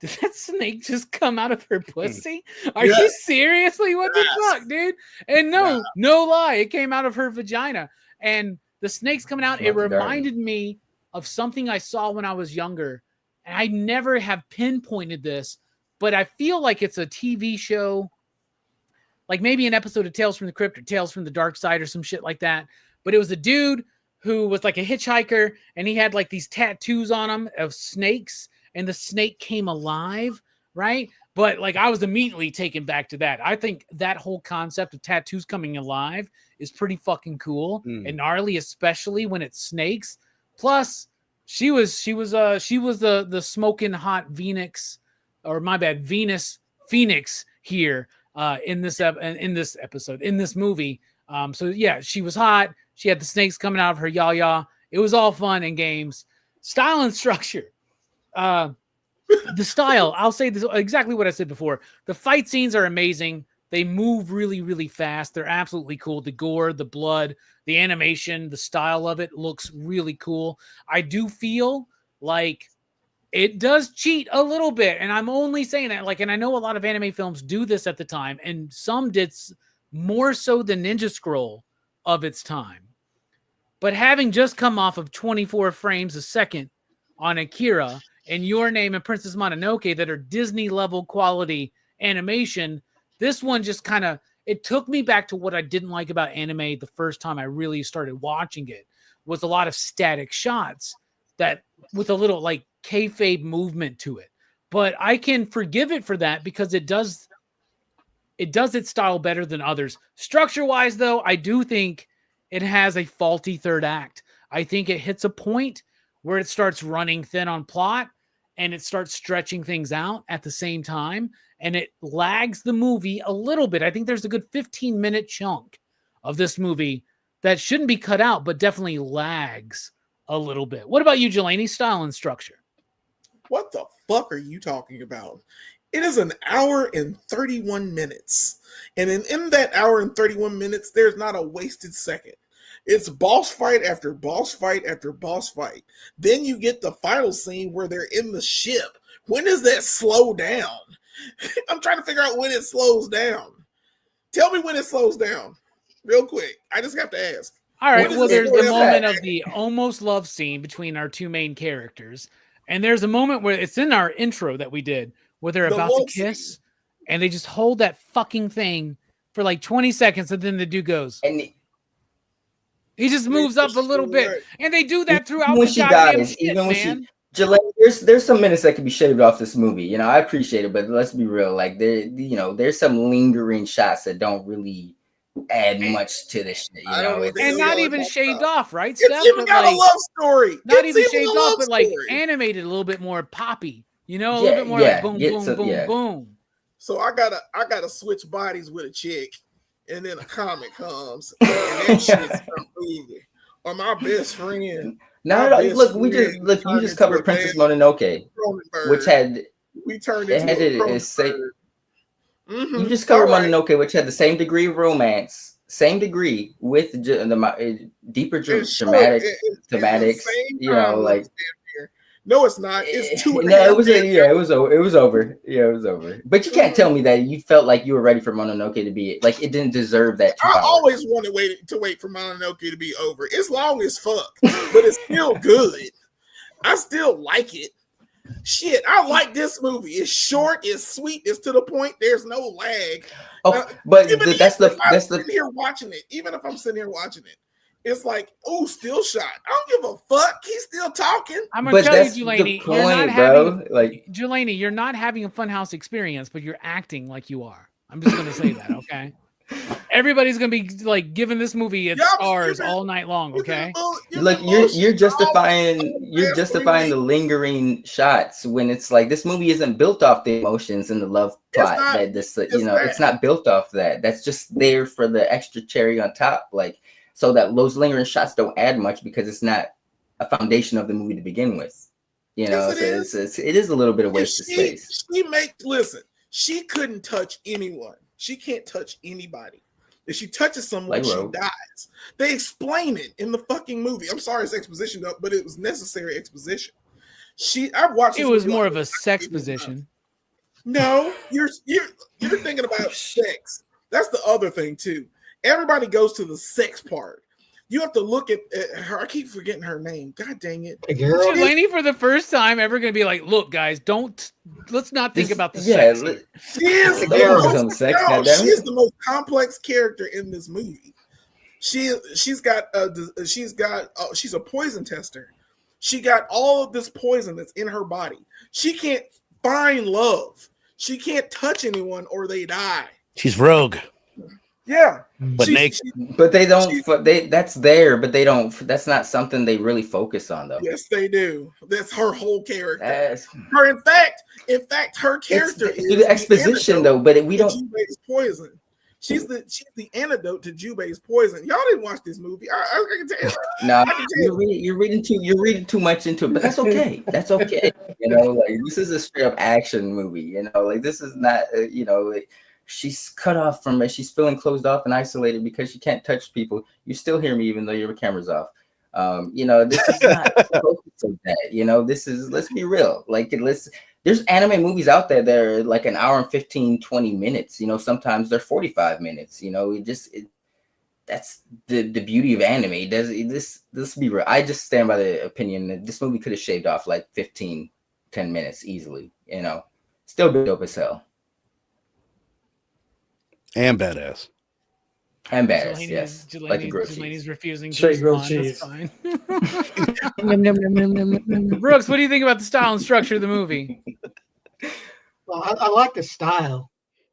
did that snake just come out of her pussy? Are Yeah. you seriously? What the Yes. fuck, dude? And no lie, it came out of her vagina. And the snake's coming out. It's It not the garden. reminded me of something I saw when I was younger. And I never have pinpointed this, but I feel like it's a TV show, like maybe an episode of Tales from the Crypt or Tales from the Dark Side or some shit like that. But it was a dude who was like a hitchhiker, and he had like these tattoos on him of snakes, and the snake came alive, right? But like I was immediately taken back to that. I think that whole concept of tattoos coming alive is pretty fucking cool and gnarly, especially when it's snakes. Plus, she was the smoking hot Venus Phoenix here in this episode, in this movie. So yeah, she was hot. She had the snakes coming out of her yah. It was all fun and games. Style and structure. The style, I'll say this exactly what I said before. The fight scenes are amazing. They move really, really fast. They're absolutely cool. The gore, the blood, the animation, the style of it looks really cool. I do feel like it does cheat a little bit, and I'm only saying that, like, and I know a lot of anime films do this at the time, and some did more so than Ninja Scroll of its time. But having just come off of 24 frames a second on Akira and Your Name and Princess Mononoke that are Disney level quality animation, this one just kind of, it took me back to what I didn't like about anime the first time I really started watching it, was a lot of static shots that with a little like kayfabe movement to it. But I can forgive it for that because it does its style better than others. Structure-wise, though, I do think it has a faulty third act. I think it hits a point where it starts running thin on plot and it starts stretching things out at the same time, and it lags the movie a little bit. I think there's a good 15-minute chunk of this movie that shouldn't be cut out, but definitely lags a little bit. What about you, Jelani? Style and structure. What the fuck are you talking about? It is an hour and 31 minutes. And in that hour and 31 minutes, there's not a wasted second. It's boss fight after boss fight after boss fight. Then you get the final scene where they're in the ship. When does that slow down? I'm trying to figure out when it slows down. Tell me when it slows down, real quick. I just have to ask. All right. What Well, is there's it? the moment of the almost love scene between our two main characters, and there's a moment where it's in our intro that we did where they're The about to love kiss, scene. and they just hold that fucking thing for like 20 seconds, and then the dude goes. And He just moves up a little bit, Right. and they do that throughout even when the she goddamn dies, shit, even when man. there's some minutes that can be shaved off this movie. You know, I appreciate it, but let's be real. Like there's some lingering shots that don't really add much to this shit. You I know, don't know what the And hell not y'all even talking shaved about. off, right, It's Steph? even But got like, a love story. not It's even shaved a off, love but like story. animated a little bit more poppy. You know, a little bit more like boom, boom, boom. So I gotta switch bodies with a chick, and then a comic comes, and that shit's moving. Or my best friend. No, look, you just covered Princess Mononoke, which had we turned into you just covered Mononoke, which had the same degree of romance, same degree with deeper thematics. You know, like no, it's not. It's 2 and no, it was it was over. It was over. Yeah, it was over. But you can't tell me that you felt like you were ready for Mononoke to be like it didn't deserve that. I always wanted to wait for Mononoke to be over. It's long as fuck, but it's still good. I still like it. Shit, I like this movie. It's short, it's sweet, it's to the point. There's no lag. Oh, but that's sitting here watching it. Even if I'm sitting here watching it, it's like, oh, still shot. I don't give a fuck. He's still talking. I'm gonna tell you, Jelani, you're not having like Jelani, you're not having a funhouse experience, but you're acting like you are. I'm just gonna say that, okay? Everybody's gonna be like giving this movie its stars all night long, okay? Look, you're justifying the lingering shots when it's like this movie isn't built off the emotions and the love plot it's not built off that. That's just there for the extra cherry on top, like so that those lingering shots don't add much because it's not a foundation of the movie to begin with. You know, it is a little bit of waste of space. She couldn't touch anyone. She can't touch anybody. If she touches someone, she dies. They explain it in the fucking movie. I'm sorry, it's exposition, but it was necessary exposition. I've watched. It was more of a sex position. No, you're thinking about sex. That's the other thing too. Let's go to the sex part. You have to look at her. I keep forgetting her name. God dang it. Jelani, for the first time ever, going to be like, look, guys, let's not think about the sex. She is the most complex character in this movie. She's a poison tester. She got all of this poison that's in her body. She can't find love. She can't touch anyone or they die. She's rogue. Yeah, but they don't. That's there, but they don't. That's not something they really focus on, though. Yes, they do. That's her whole character. In fact, her character is the exposition, though. But we don't. Jubei's poison. She's the antidote to Jubei's poison. Y'all didn't watch this movie. I can tell you. No, you're reading too much into it, but that's okay. That's okay. You know, like this is a straight up action movie. You know, like this is not. She's cut off from it. She's feeling closed off and isolated because she can't touch people. You still hear me even though your camera's off. This is not focused on that. This is, let's be real. Like there's anime movies out there that are like an hour and 15, 20 minutes. Sometimes they're 45 minutes. That's the beauty of anime. Let's be real. I just stand by the opinion that this movie could have shaved off like 10 minutes easily. Still dope as hell. And badass. And badass, yes. Like a grilled cheese. Refusing to straight grilled cheese. Fine. Brooks, what do you think about the style and structure of the movie? Well, I like the style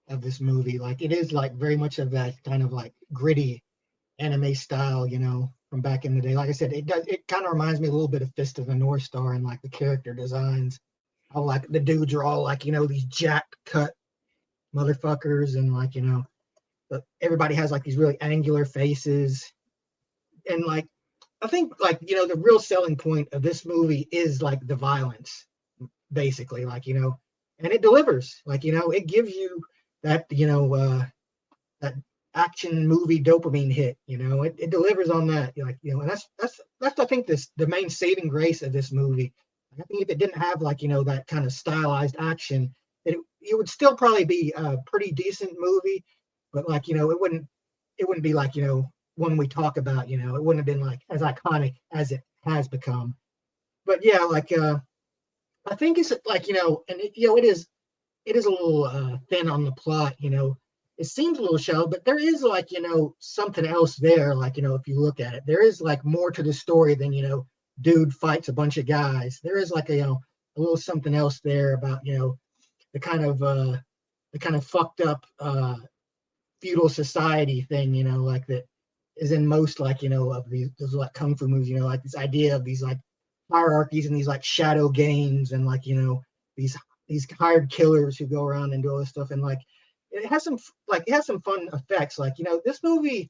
of this movie. Like it is like very much of that kind of like gritty anime style, from back in the day. Like I said, it kind of reminds me a little bit of Fist of the North Star and like the character designs. I like the dudes are all like, these jacked cut motherfuckers and like, but everybody has like these really angular faces. And like, I think like, the real selling point of this movie is like the violence, basically, like, and it delivers, like, it gives you that, that action movie dopamine hit, it delivers on that, like, and that's I think the main saving grace of this movie. I think if it didn't have like, that kind of stylized action, it would still probably be a pretty decent movie, but like, it wouldn't be like, one we talk about, it wouldn't have been like as iconic as it has become. But yeah, like, I think it's like, and it is a little thin on the plot, it seems a little shallow, but there is like, something else there. Like, if you look at it, there is like more to the story than, dude fights a bunch of guys. There is like a little something else there about, the kind of fucked up feudal society thing, like that is in most like, of those like kung fu movies, like this idea of these like hierarchies and these like shadow games and like, these hired killers who go around and do all this stuff. And like, it has some fun effects. Like, this movie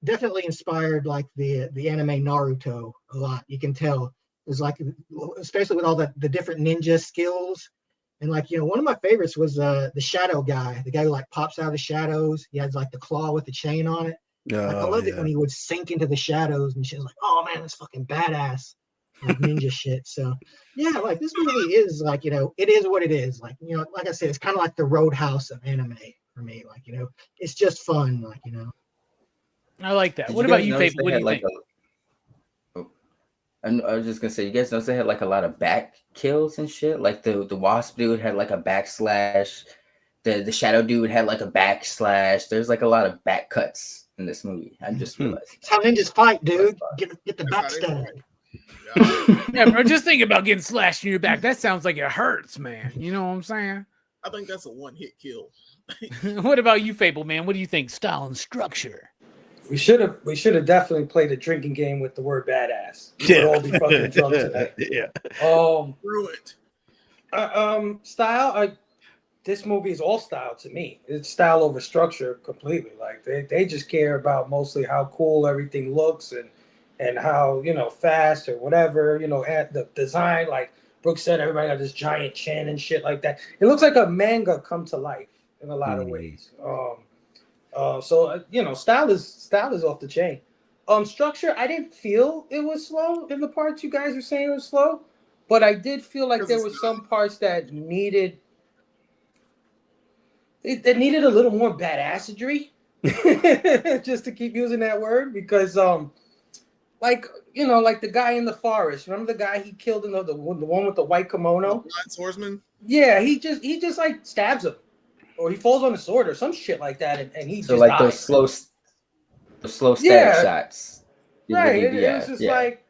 definitely inspired like the anime Naruto a lot. You can tell. It's like, especially with all the different ninja skills. And like, one of my favorites was the shadow guy, the guy who like pops out of the shadows. He has like the claw with the chain on it. Like, I loved it when he would sink into the shadows and shit. Like, oh man, that's fucking badass, like ninja shit. So yeah, like this movie is like, it is what it is. Like, like I said, it's kind of like the Roadhouse of anime for me. Like, it's just fun. Like, I like that. Did What you about guys you, notice Fable? they What do had you think? I was just gonna say, you guys notice they had like a lot of back kills and shit. Like the wasp dude had like a backslash. The shadow dude had like a backslash. There's like a lot of back cuts in this movie. I just realized. That's how ninjas fight, dude. Get the That's how they backstab. fight. Yeah. Yeah, bro, just think about getting slashed in your back. That sounds like it hurts, man. You know what I'm saying? I think that's a one-hit kill. What about you, Fable, man? What do you think? Style and structure. We should have definitely played a drinking game with the word badass. We would all be fucking drunk today. Yeah. Ruined. Style. This movie is all style to me. It's style over structure completely. Like they just care about mostly how cool everything looks and how, fast or whatever, at the design. Like Brooke said, everybody got this giant chin and shit like that. It looks like a manga come to life in a lot of ways. So style is off the chain. Structure, I didn't feel it was slow in the parts you guys were saying it was slow, but I did feel like there was some parts that needed a little more badassery. Just to keep using that word, because like the guy in the forest. Remember the guy he killed in the one with the white kimono? Blind swordsman? Yeah, he just like stabs him. Or he falls on a sword or some shit like that, and he So just like dies. those slow stab shots. Right. It was just like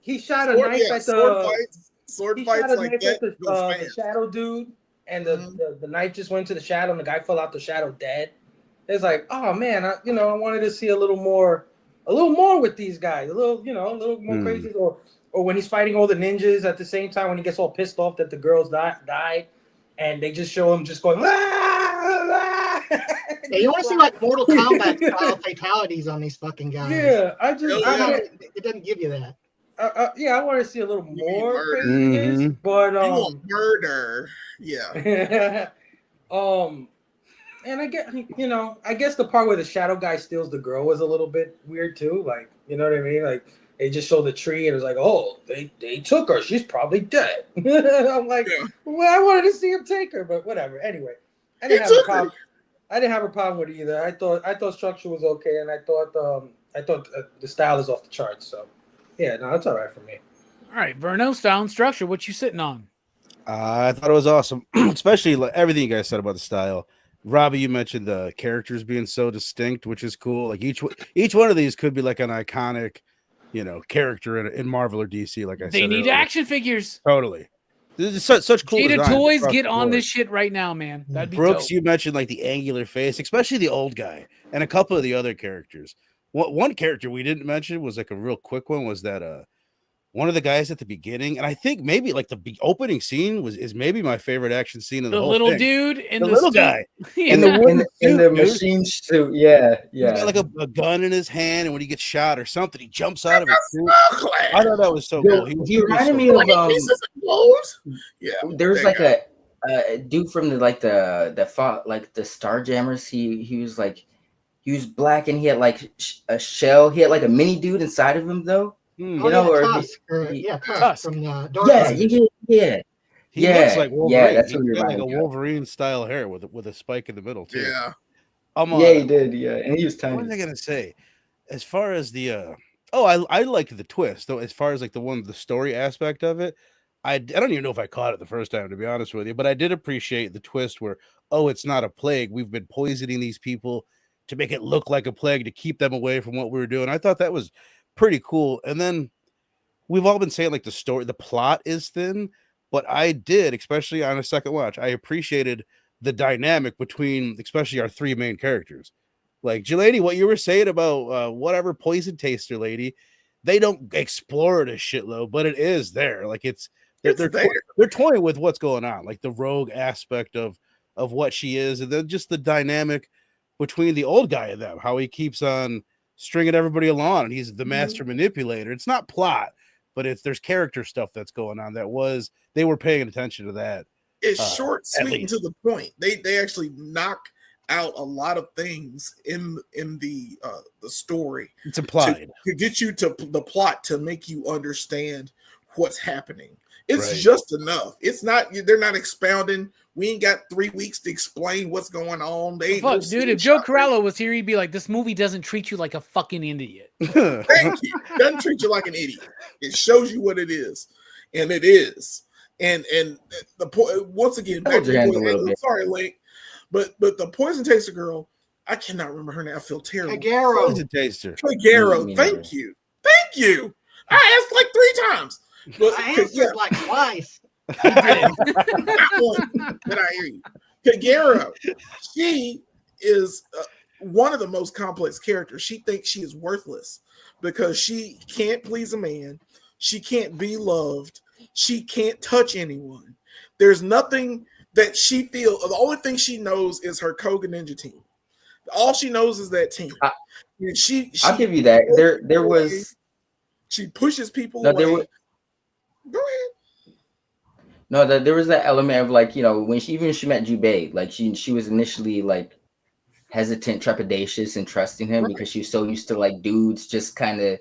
he shot a knife at the sword fights like that. The shadow dude, and the knife just went to the shadow, and the guy fell out the shadow dead. It's like, oh man, I wanted to see a little more with these guys, a little more crazy, or when he's fighting all the ninjas at the same time when he gets all pissed off that the girls died. And they just show him just going. Yeah, you want to see like Mortal Kombat style fatalities on these fucking guys. Yeah, it doesn't give you that. I want to see a little more craziness, but you want murder, yeah. And I guess the part where the shadow guy steals the girl was a little bit weird too. Like, you know what I mean? Like they just showed the tree and it was like, oh, they took her. She's probably dead. I'm like, well, I wanted to see him take her, but whatever. Anyway, I didn't have a problem with it either. I thought structure was okay, and I thought the style is off the charts. So yeah, no, that's all right for me. All right, Verno, style and structure. What you sitting on? I thought it was awesome, especially like everything you guys said about the style. Robbie, you mentioned the characters being so distinct, which is cool. Like each one of these could be like an iconic, character in Marvel or DC. Like I said, they need earlier. Action figures. Totally. This is such cool. Jada Toys, get the on board. this shit right now, man. That'd be Brooks, dope. you mentioned like the angular face, especially the old guy, and a couple of the other characters. One character we didn't mention was like a real quick one. Was that one of the guys at the beginning, and I think maybe like the opening scene is maybe my favorite action scene in the whole little thing. dude and the little guy in the machine suit. Yeah. He's got like a gun in his hand, and when he gets shot or something, he jumps out of it. I thought that was so cool. He reminded me of yeah. There was like a dude from the Starjammers. He was black and he had like a shell. He had like a mini dude inside of him though. Tusk from Dark. He looks like Wolverine. Yeah, that's what he's got like a of. Wolverine style hair with a spike in the middle too. Yeah. Yeah, he did. Yeah, and he was What was I tiny. gonna say? As far as the I liked the twist though. As far as like the story aspect of it, I don't even know if I caught it the first time, to be honest with you. But I did appreciate the twist where it's not a plague. We've been poisoning these people to make it look like a plague to keep them away from what we were doing. I thought that was pretty cool. And then we've all been saying like the plot is thin, but I did, especially on a second watch, I appreciated the dynamic between especially our three main characters. Like Jelani, what you were saying about whatever poison taster lady, they don't explore it a shitload, but it is there. Like It's there. they're toying with what's going on, like the rogue aspect of what she is, and then just the dynamic between the old guy and them, how he keeps on stringing everybody along, and he's the master manipulator. It's not plot, but there's character stuff that's going on. They were paying attention to that. It's short, sweet, and to the point. They actually knock out a lot of things in the story. It's implied to get you to the plot to make you understand what's happening. It's Right. just enough. It's not. They're not expounding. We ain't got 3 weeks to explain what's going on. They ain't Fuck, no dude, if Joe Corallo was here, he'd be like, this movie doesn't treat you like a fucking idiot. Thank you. Doesn't treat you like an idiot. It shows you what it is, and it is. And the point once again. Back to the point, sorry, Link, but the poison taster girl. I cannot remember her name. I feel terrible. Poison taster. Kagero. Thank you. I asked like 3 times. But, I answered like twice. Not one. Did I hear you? Kagero. She is one of the most complex characters. She thinks she is worthless because she can't please a man. She can't be loved. She can't touch anyone. There's nothing that she feels. The only thing she knows is her Koga Ninja team. All she knows is that team. I'll give you that. There was. She pushes people away. Go ahead. No, there was that element of like, when she met Jubei, like she was initially like hesitant, trepidatious, and trusting him because she was so used to like dudes just kind of,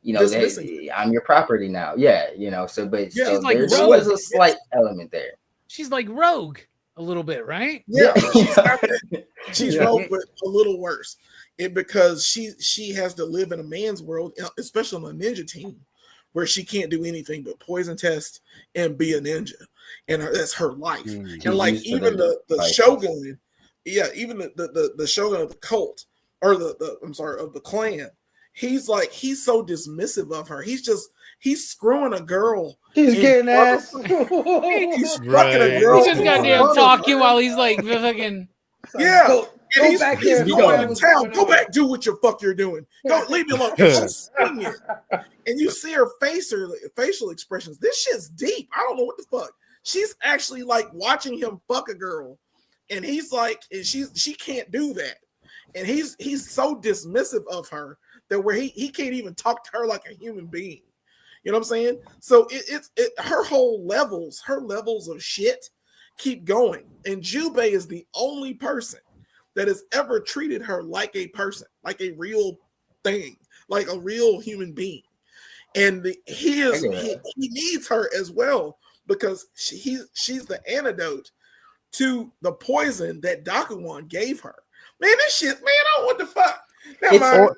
I'm your property now. Yeah, so but so like there was a slight element there. She's like Rogue a little bit, right? Yeah, she's Rogue, but a little worse. Because she has to live in a man's world, especially on a ninja team, where she can't do anything but poison test and be a ninja, and that's her life. And like even the shogun, even the shogun of the cult or of the clan, he's so dismissive of her. He's screwing a girl. He's getting ass. He's fucking a girl. He's just goddamn talking while he's like fucking. Yeah. Go back there. Go back, do what your fuck you're doing. Go leave me alone. She's swinging. And you see her facial expressions. This shit's deep. I don't know what the fuck. She's actually like watching him fuck a girl. And he's like, and she can't do that. And he's so dismissive of her that where he can't even talk to her like a human being. You know what I'm saying? So her levels of shit keep going. And Jubei is the only person that has ever treated her like a person, like a real thing, like a real human being. And he needs her as well because she's the antidote to the poison that Dakuwan gave her. Man, this shit, man, I don't know what the fuck.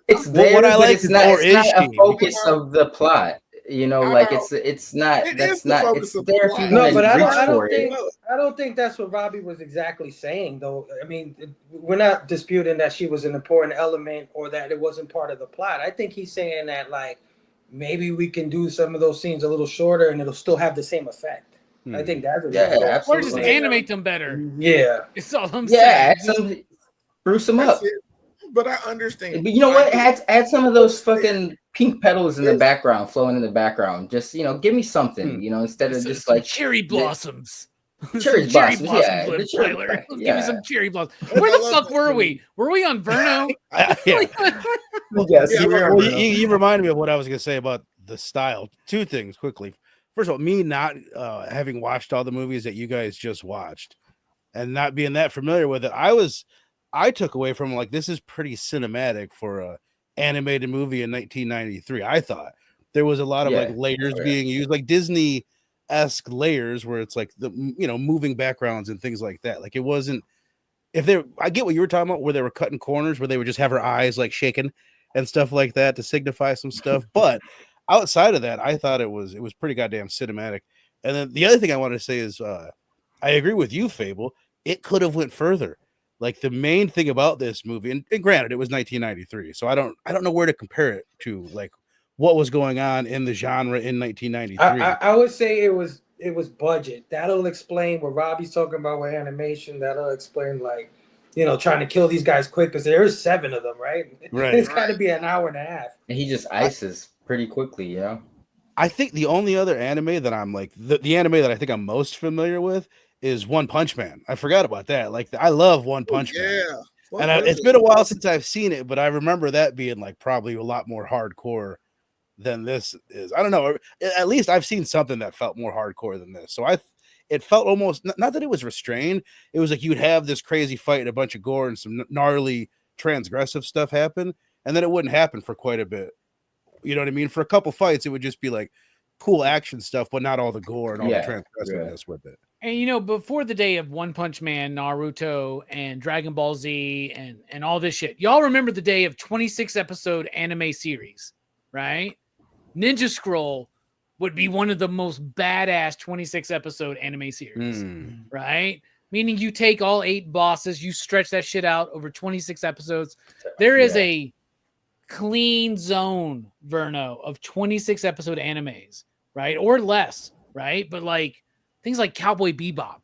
It's there, what I like it's not a focus of the plot. It's not. That's not. It's there if you no, but I don't think that's what Robbie was exactly saying, though. I mean, we're not disputing that she was an important element or that it wasn't part of the plot. I think he's saying that like maybe we can do some of those scenes a little shorter and it'll still have the same effect. I think that's absolutely. Or just animate them better. Yeah, it's all I'm saying. Spruce them up. But I understand. But you know what? Add some of those fucking pink petals in the background, flowing in the background. Just give me something, instead of just like cherry blossoms. Cherry blossoms, yeah. Tyler. Give me some cherry blossoms. Where the fuck were we? Were we on Verno? You reminded me of what I was gonna say about the style. 2 things quickly. First of all, me not having watched all the movies that you guys just watched and not being that familiar with it, I took away from like this is pretty cinematic for a animated movie in 1993. I thought there was a lot of like layers being used, like Disney-esque layers, where it's like the moving backgrounds and things like that. Like it I get what you were talking about, where they were cutting corners, where they would just have her eyes like shaking and stuff like that to signify some stuff. But outside of that, I thought it was pretty goddamn cinematic. And then the other thing I wanted to say is, I agree with you, Fable. It could have went further. Like the main thing about this movie, and granted, it was 1993, so I don't know where to compare it to, like what was going on in the genre in 1993. I would say it was budget. That'll explain what Robbie's talking about with animation. That'll explain, like, trying to kill these guys quick, because there's 7 of them, right? Right. It's got to be an hour and a half. And he just ices pretty quickly, I think the only other anime that I'm like the anime that I think I'm most familiar with is One Punch Man. I forgot about that. Like I love One Punch Man. Yeah. And it's been a while since I've seen it, but I remember that being like probably a lot more hardcore than this is. I don't know. At least I've seen something that felt more hardcore than this. So it felt almost not that it was restrained. It was like you'd have this crazy fight and a bunch of gore and some gnarly transgressive stuff happen, and then it wouldn't happen for quite a bit. You know what I mean? For a couple fights, it would just be like cool action stuff, but not all the gore and all the transgressiveness with it. And before the day of One Punch Man, Naruto, and Dragon Ball Z, and all this shit, y'all remember the day of 26 episode anime series, right? Ninja Scroll would be one of the most badass 26 episode anime series, right? Meaning you take all 8 bosses, you stretch that shit out over 26 episodes. There is a clean zone, Verno, of 26 episode animes, right? Or less, right? But like things like Cowboy Bebop,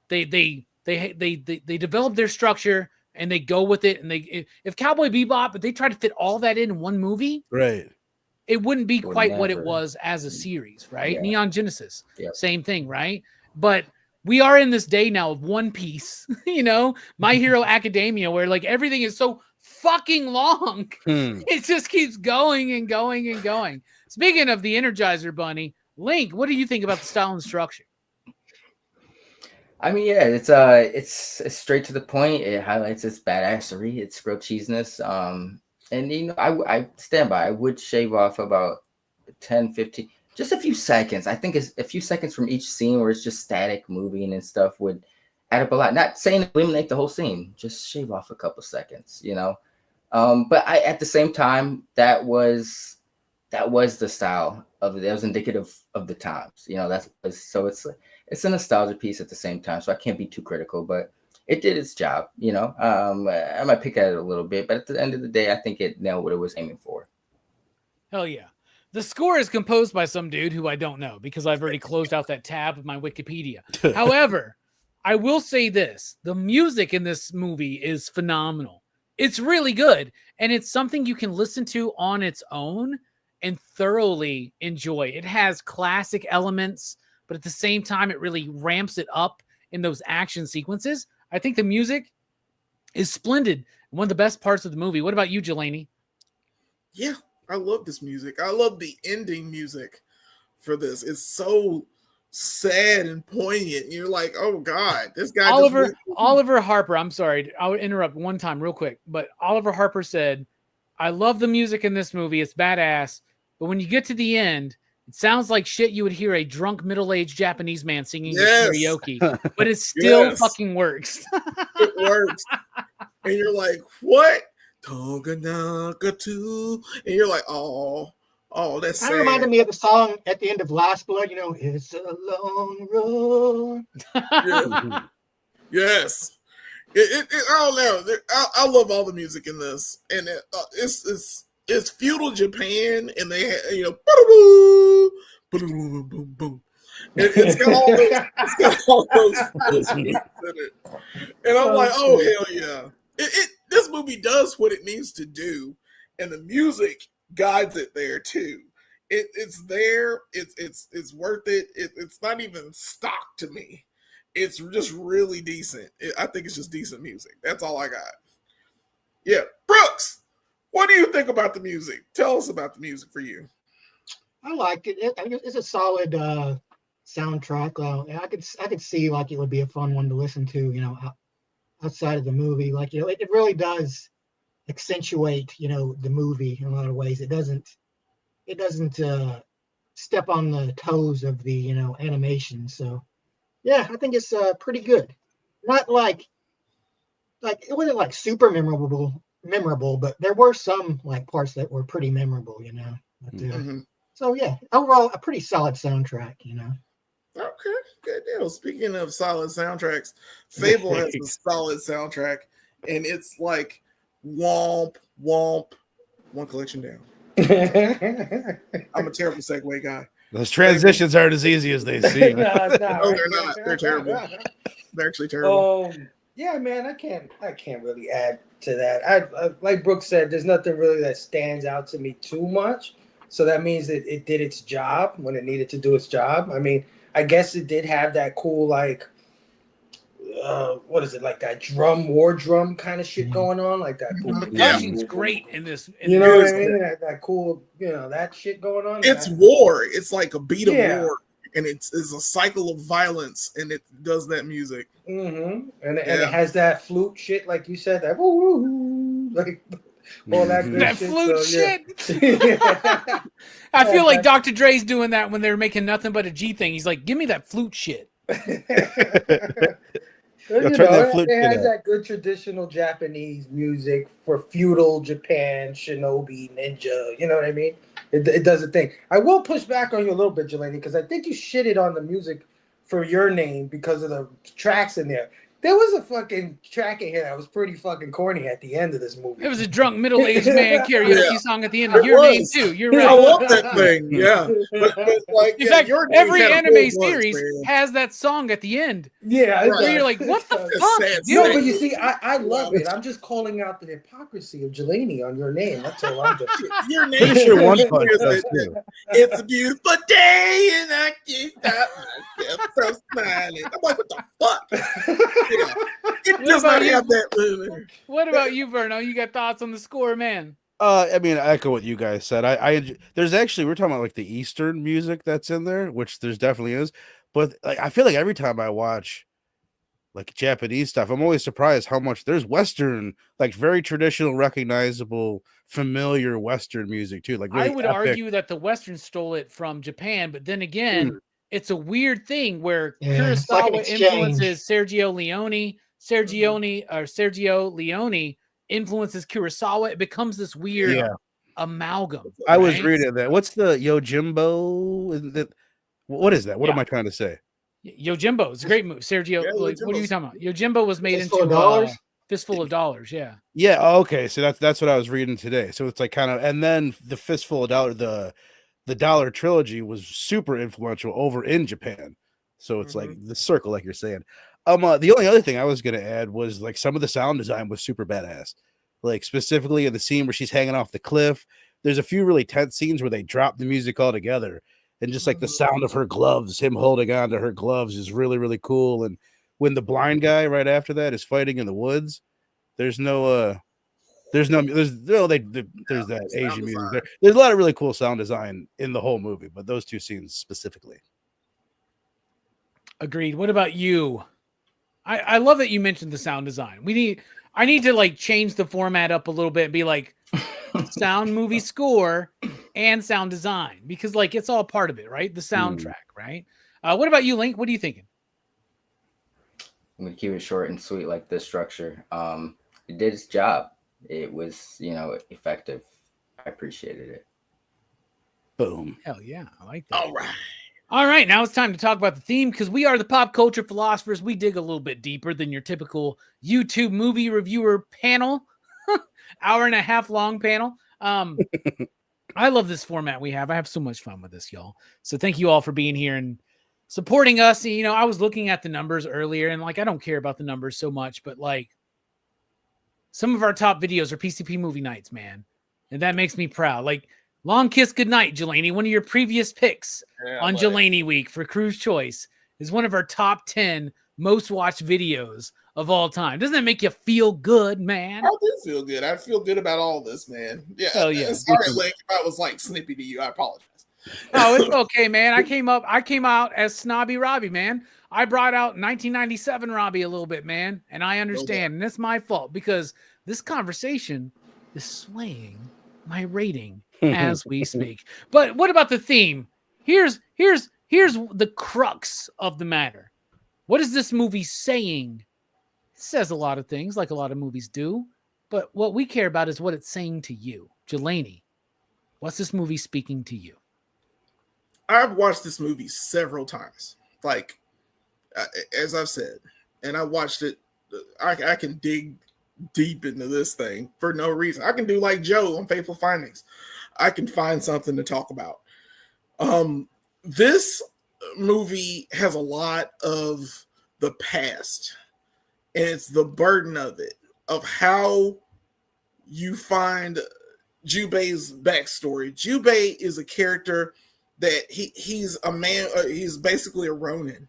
they develop their structure and they go with it. And if Cowboy Bebop, if they try to fit all that in one movie, right, it wouldn't be quite what it was as a series, right? Neon Genesis, same thing, right? But we are in this day now of One Piece, My Hero Academia, where like everything is so fucking long. It just keeps going and going and going. Speaking of the Energizer Bunny, Link, what do you think about the style and structure? I mean, yeah, it's straight to the point. It highlights its badassery, its grilled cheesiness. And I stand by. I would shave off about 10, 15, just a few seconds. I think it's a few seconds from each scene where it's just static moving and stuff would add up a lot. Not saying eliminate the whole scene, just shave off a couple seconds, But at the same time, that was the style of it. That was indicative of the times, so it's a nostalgia piece at the same time. So I can't be too critical, but it did its job, I might pick at it a little bit, but at the end of the day, I think it nailed what it was aiming for. Hell yeah. The score is composed by some dude who I don't know because I've already closed out that tab of my Wikipedia. However, I will say this. The music in this movie is phenomenal. It's really good. And it's something you can listen to on its own and thoroughly enjoy. It has classic elements, but at the same time, it really ramps it up in those action sequences. I think the music is splendid. One of the best parts of the movie. What about you, Jelani? Yeah, I love this music. I love the ending music for this. It's so sad and poignant. You're like, oh God, this guy. Oliver Harper. I'm sorry, I'll interrupt one time real quick. But Oliver Harper said, "I love the music in this movie. It's badass. But when you get to the end, it sounds like shit you would hear a drunk middle-aged Japanese man singing karaoke, but it still fucking works." It works. And you're like, what? Toganaka-tu. And you're like, oh, that's sad. That reminded me of the song at the end of Last Blood, it's a long road. Yeah. Yes. I love all the music in this. And it's feudal Japan, and they have, it's got all those beats in it. And I'm like, oh hell yeah. This movie does what it needs to do, and the music guides it there too. It's there. It's worth it. It's not even stock to me. It's just really decent. I think it's just decent music. That's all I got. Yeah, Brooks, what do you think about the music? Tell us about the music for you. I like it. It's a solid soundtrack. I could see like it would be a fun one to listen to. Outside of the movie, like it really does accentuate the movie in a lot of ways. It doesn't step on the toes of the animation. So yeah, I think it's pretty good. Not like like it wasn't like super memorable, but there were some like parts that were pretty memorable, you know. But, So yeah, overall a pretty solid soundtrack, you know. Okay, good deal. Speaking of solid soundtracks, Fable has a solid soundtrack, and it's like womp womp, one collection down. I'm a terrible segue guy. Those transitions aren't as easy as they seem. No, they're not. They're terrible. They're actually terrible. Yeah, man, I can't really add to that. I like Brooke said, there's nothing really that stands out to me too much. So that means that it did its job when it needed to do its job. I mean, I guess it did have that cool, like, what is it, like that war drum kind of shit going on, like that. Percussion's great in this. You know what I mean? That cool, that shit going on. It's war. It's like a beat of war, and it's a cycle of violence, and it does that music. And it has that flute shit, like you said, that woo, like. All that good that shit, flute shit. I feel like Dr. Dre's doing that when they're making nothing but a G thing. He's like, give me that flute shit. It has that good traditional Japanese music for feudal Japan, shinobi, ninja. You know what I mean? It does a thing. I will push back on you a little bit, Jelani, because I think you shitted on the music for Your Name because of the tracks in there. There was a fucking track in here that was pretty fucking corny at the end of this movie. It was a drunk middle-aged man karaoke song at the end of Your Name too. You're right. I love that thing. Yeah. But like, in fact, every anime series has that song at the end. Yeah. Right. You're like, what the fuck? No, but you see, I love it. I'm just calling out the hypocrisy of Jelani on Your Name. That's all I'm doing. Your Name. Pretty sure One Punch does too. It's a beautiful day and I can't stop myself from smiling. I'm like, what the fuck? It does not have that movie. What about you, Verno? You got thoughts on the score, man? I mean, I echo what you guys said. There's actually, we're talking about like the Eastern music that's in there, which there's definitely is. But like, I feel like every time I watch like Japanese stuff, I'm always surprised how much there's Western, like very traditional, recognizable, familiar Western music too. Like really I would argue that the Western stole it from Japan, but then again, it's a weird thing where Kurosawa influences Sergio Leone. Sergio Leone influences Kurosawa. It becomes this weird amalgam. I was reading that. What's the Yojimbo? What is that? What am I trying to say? Yojimbo is a great move. Sergio, what are you talking about? Yojimbo was made into Fistful of Dollars. Yeah. Yeah. Okay. So that's what I was reading today. So it's like kind of, and then the Fistful of Dollars, the Dollar trilogy was super influential over in Japan. So it's like the circle, like you're saying. The only other thing I was gonna add was like some of the sound design was super badass. Like specifically in the scene where she's hanging off the cliff. There's a few really tense scenes where they drop the music all together, and just like the sound of her gloves, him holding on to her gloves is really, really cool. And when the blind guy right after that is fighting in the woods, there's that Asian music. There's a lot of really cool sound design in the whole movie, but those two scenes specifically. Agreed. What about you? I love that you mentioned the sound design. I need to like change the format up a little bit and be like sound movie score and sound design, because like it's all part of it, right? The soundtrack, right? What about you, Link? What are you thinking? I'm gonna keep it short and sweet, like this structure. It did its job. It was, effective. I appreciated it. Boom. Hell yeah, I like that. All right, now it's time to talk about the theme, because we are the pop culture philosophers. We dig a little bit deeper than your typical YouTube movie reviewer panel, hour and a half long panel. I love this format we have. I have so much fun with this, y'all. So thank you all for being here and supporting us. I was looking at the numbers earlier, and like I don't care about the numbers so much, but like some of our top videos are PCP movie nights, man, and that makes me proud. Like Long Kiss Goodnight, Jelani, one of your previous picks on Jelani Week for Crew's Choice, is one of our top 10 most watched videos of all time. Doesn't that make you feel good, man? I do feel good. I feel good about all this, man. Yeah. Oh, yeah. Sorry, Link, if I was like snippy to you. I apologize. Oh, it's okay, man. I came out as snobby Robbie, man. I brought out 1997 Robbie a little bit, man. And I understand. And it's my fault because this conversation is swaying my rating as we speak. But what about the theme? Here's the crux of the matter. What is this movie saying says a lot of things, like a lot of movies do. But what we care about is what it's saying to you. Jelani, what's this movie speaking to you? I've watched this movie several times. Like, as I've said, and I watched it. I can dig deep into this thing for no reason. I can do like Joe on Fateful Findings. I can find something to talk about. This movie has a lot of the past, and it's the burden of it, of how you find Jubei's backstory. Jubei is a character that he's a man. He's basically a Ronin.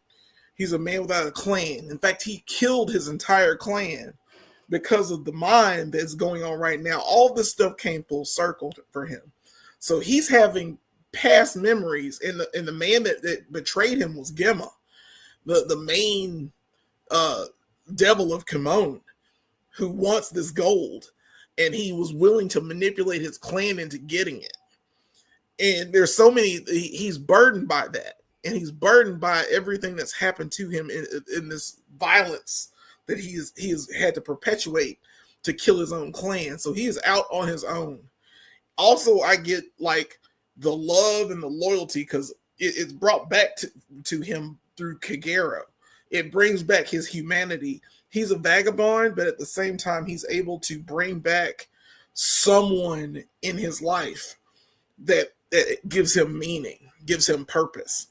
He's a man without a clan. In fact, he killed his entire clan because of the mind that's going on right now. All this stuff came full circle for him. So he's having past memories, and the man that betrayed him was Gemma, the main devil of Kimon, who wants this gold, and he was willing to manipulate his clan into getting it. And there's so many, he's burdened by that. And he's burdened by everything that's happened to him in this violence that he's had to perpetuate to kill his own clan. So he is out on his own. Also, I get like the love and the loyalty because it's brought back to him through Kagero. It brings back his humanity. He's a vagabond, but at the same time, he's able to bring back someone in his life that gives him meaning, gives him purpose.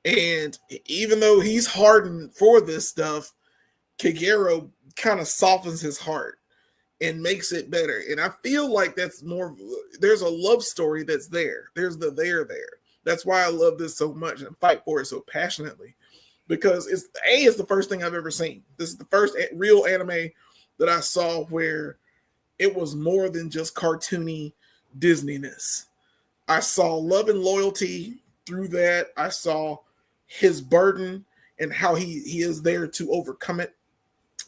And even though he's hardened for this stuff, Kagero kind of softens his heart and makes it better. And I feel like that's more, there's a love story that's there. There's the there. That's why I love this so much and fight for it so passionately. Because it's the first thing I've ever seen. This is the first real anime that I saw where it was more than just cartoony Disney-ness. I saw love and loyalty through that. I saw his burden and how he is there to overcome it.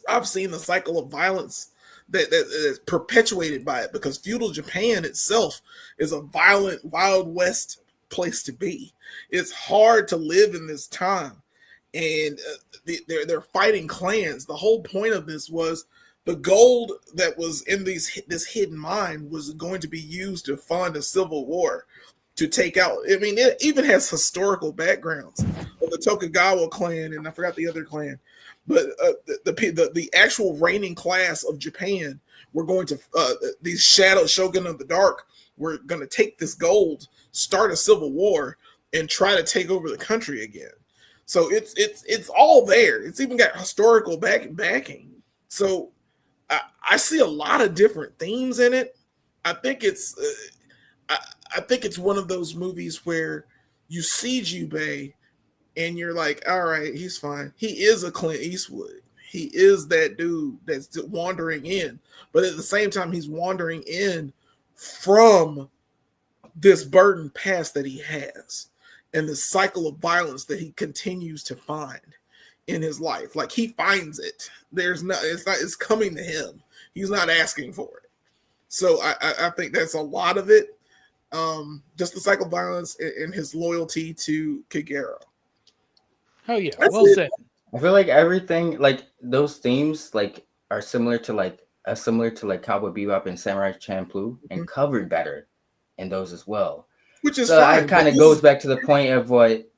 I've seen the cycle of violence that is perpetuated by it, because feudal Japan itself is a violent, Wild West place to be. It's hard to live in this time, and they're fighting clans. The whole point of this was the gold that was in this hidden mine was going to be used to fund a civil war to take out. I mean, it even has historical backgrounds of the Tokugawa clan, and I forgot the other clan, but the actual reigning class of Japan were going to these shadow shogun of the dark were going to take this gold, start a civil war, and try to take over the country again. So it's all there. It's even got historical backing. So I see a lot of different themes in it. I think it's one of those movies where you see Jubei and you're like, all right, he's fine. He is a Clint Eastwood. He is that dude that's wandering in. But at the same time, he's wandering in from this burdened past that he has and the cycle of violence that he continues to find in his life. Like, he finds it. It's coming to him. He's not asking for it. So I think that's a lot of it. Just the cycle of violence and his loyalty to Kagero. Oh yeah, That's well it. said. I feel like everything, like those themes, like are similar to Cowboy Bebop and Samurai Champloo, and covered better in those as well. Which is so fine. It kind of goes back to the point of what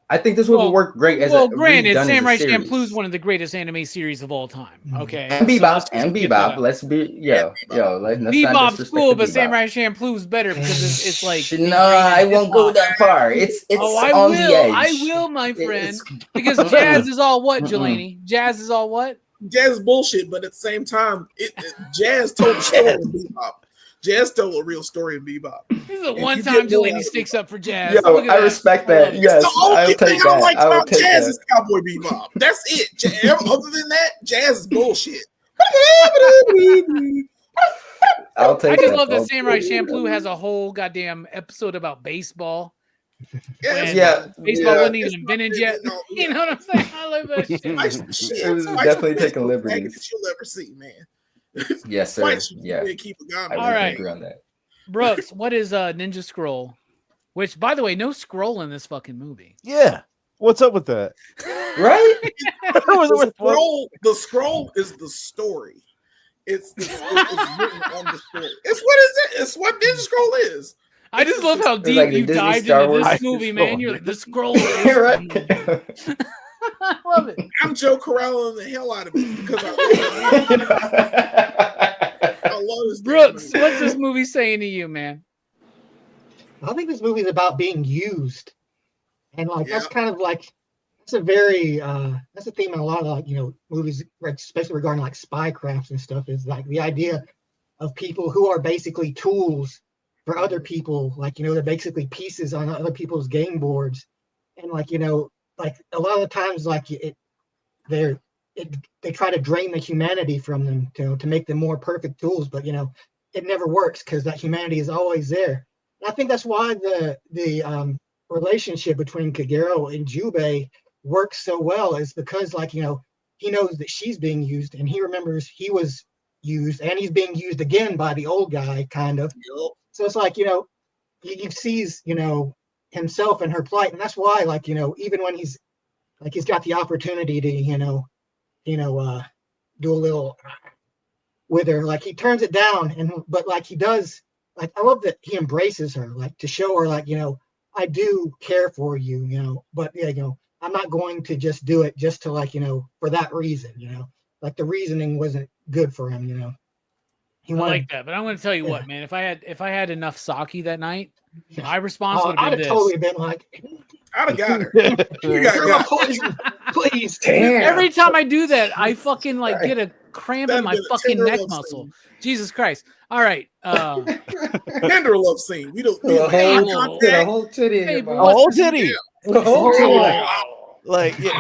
I think this would work great as granted, redone Samurai as a series. Champloo is one of the greatest anime series of all time. Okay, And Bebop. Let's be let's Bebop's cool, but Samurai Champloo is better because it's like no, I won't go that far. It's I on will. the edge. I will, my friend, because jazz is all what, Jelani? Jazz is all what? Jazz is bullshit, but at the same time, Jazz told a story in Bebop. Jazz told a real story in Bebop. This is the one time Jelani sticks up for Jazz. Yo, I respect that. Yes, the only thing I like about Jazz that. is Cowboy Bebop. That's it. Other than that, Jazz is bullshit. I'll take I just that. love that Samurai Champloo has a whole goddamn episode about baseball. Baseball wasn't even invented yet. You know what I'm saying? I love that shit. It was definitely taking liberties. You'll ever see, man. Yes, sir. Yeah. All right. Agree on that. Brooks, what is Ninja Scroll? Which, by the way, no scroll in this fucking movie. Yeah. What's up with that? Right? The scroll is the story. It's written on the story. It's what is it? It's what Ninja Scroll is. I just love how deep like the you Disney dived Star into Wars this movie, man. scroll. You're like, the scroll is. Right? I love it. I'm Joe Corralling the hell out of it because I love this. Brooks, what's this movie saying to you, man? I think this movie is about being used, and like that's kind of like that's a very that's a theme in a lot of like movies, especially regarding like spy crafts and stuff. Is like the idea of people who are basically tools for other people, like they're basically pieces on other people's game boards, and like like a lot of the times like they try to drain the humanity from them to make them more perfect tools, but it never works because that humanity is always there. And I think that's why the relationship between Kagero and Jubei works so well, is because like he knows that she's being used, and he remembers he was used, and he's being used again by the old guy, kind of. Yep. So it's like he sees himself in her plight, and that's why like even when he's got the opportunity to do a little with her, like he turns it down, but like he does. Like I love that he embraces her, like to show her like I do care for you, but I'm not going to just do it just to like for that reason, like the reasoning wasn't good for him, He I wanted, like that, but I'm going to tell you what, man. If I had enough sake that night, my response would I'd have been have this. totally been like, I'd have got her. "Girl, please. Damn. Every time I do that, I fucking like get a cramp in That'd my been a fucking tender neck love muscle. scene. Jesus Christ! All right, Tender love scene. We don't need The eye Fable. contact. whole titty. in your Fable, mouth. A whole titty. The whole titty. Like yeah,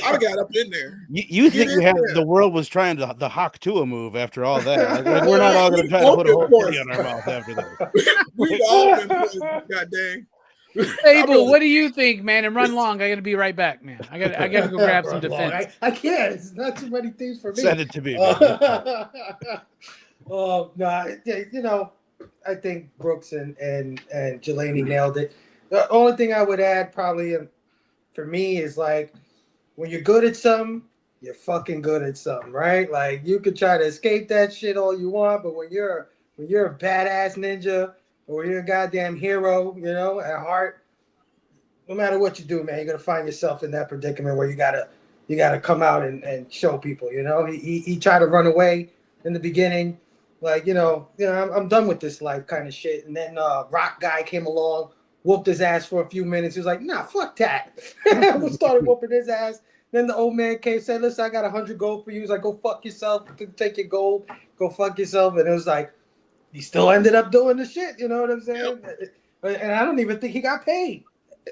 I got up in there. you think in you had there. the world was trying to the Hakutua move after all that? Like, we're not all going to try to put a whole titty on our mouth after that. We've all been putting, god dang. Fable, what do you think, man? And run long. I got to be right back, man. I got to go grab some defense. I can't. It's not too many things for me. Send it to me. Man. Oh no, I think Brooks and Jelani nailed it. The only thing I would add probably for me is like when you're good at something, you're fucking good at something, right? Like you could try to escape that shit all you want, but when you're a badass ninja or you're a goddamn hero, at heart, no matter what you do, man, you're gonna find yourself in that predicament where you gotta come out and show people. He tried to run away in the beginning, like I'm done with this life kind of shit. And then Rock guy came along, whooped his ass for a few minutes. He was like, nah, fuck that. Started whooping his ass. Then the old man came, said, listen, I got 100 gold for you. He's like, go fuck yourself. Take your gold. Go fuck yourself. And it was like, he still ended up doing the shit. You know what I'm saying? Yep. And I don't even think he got paid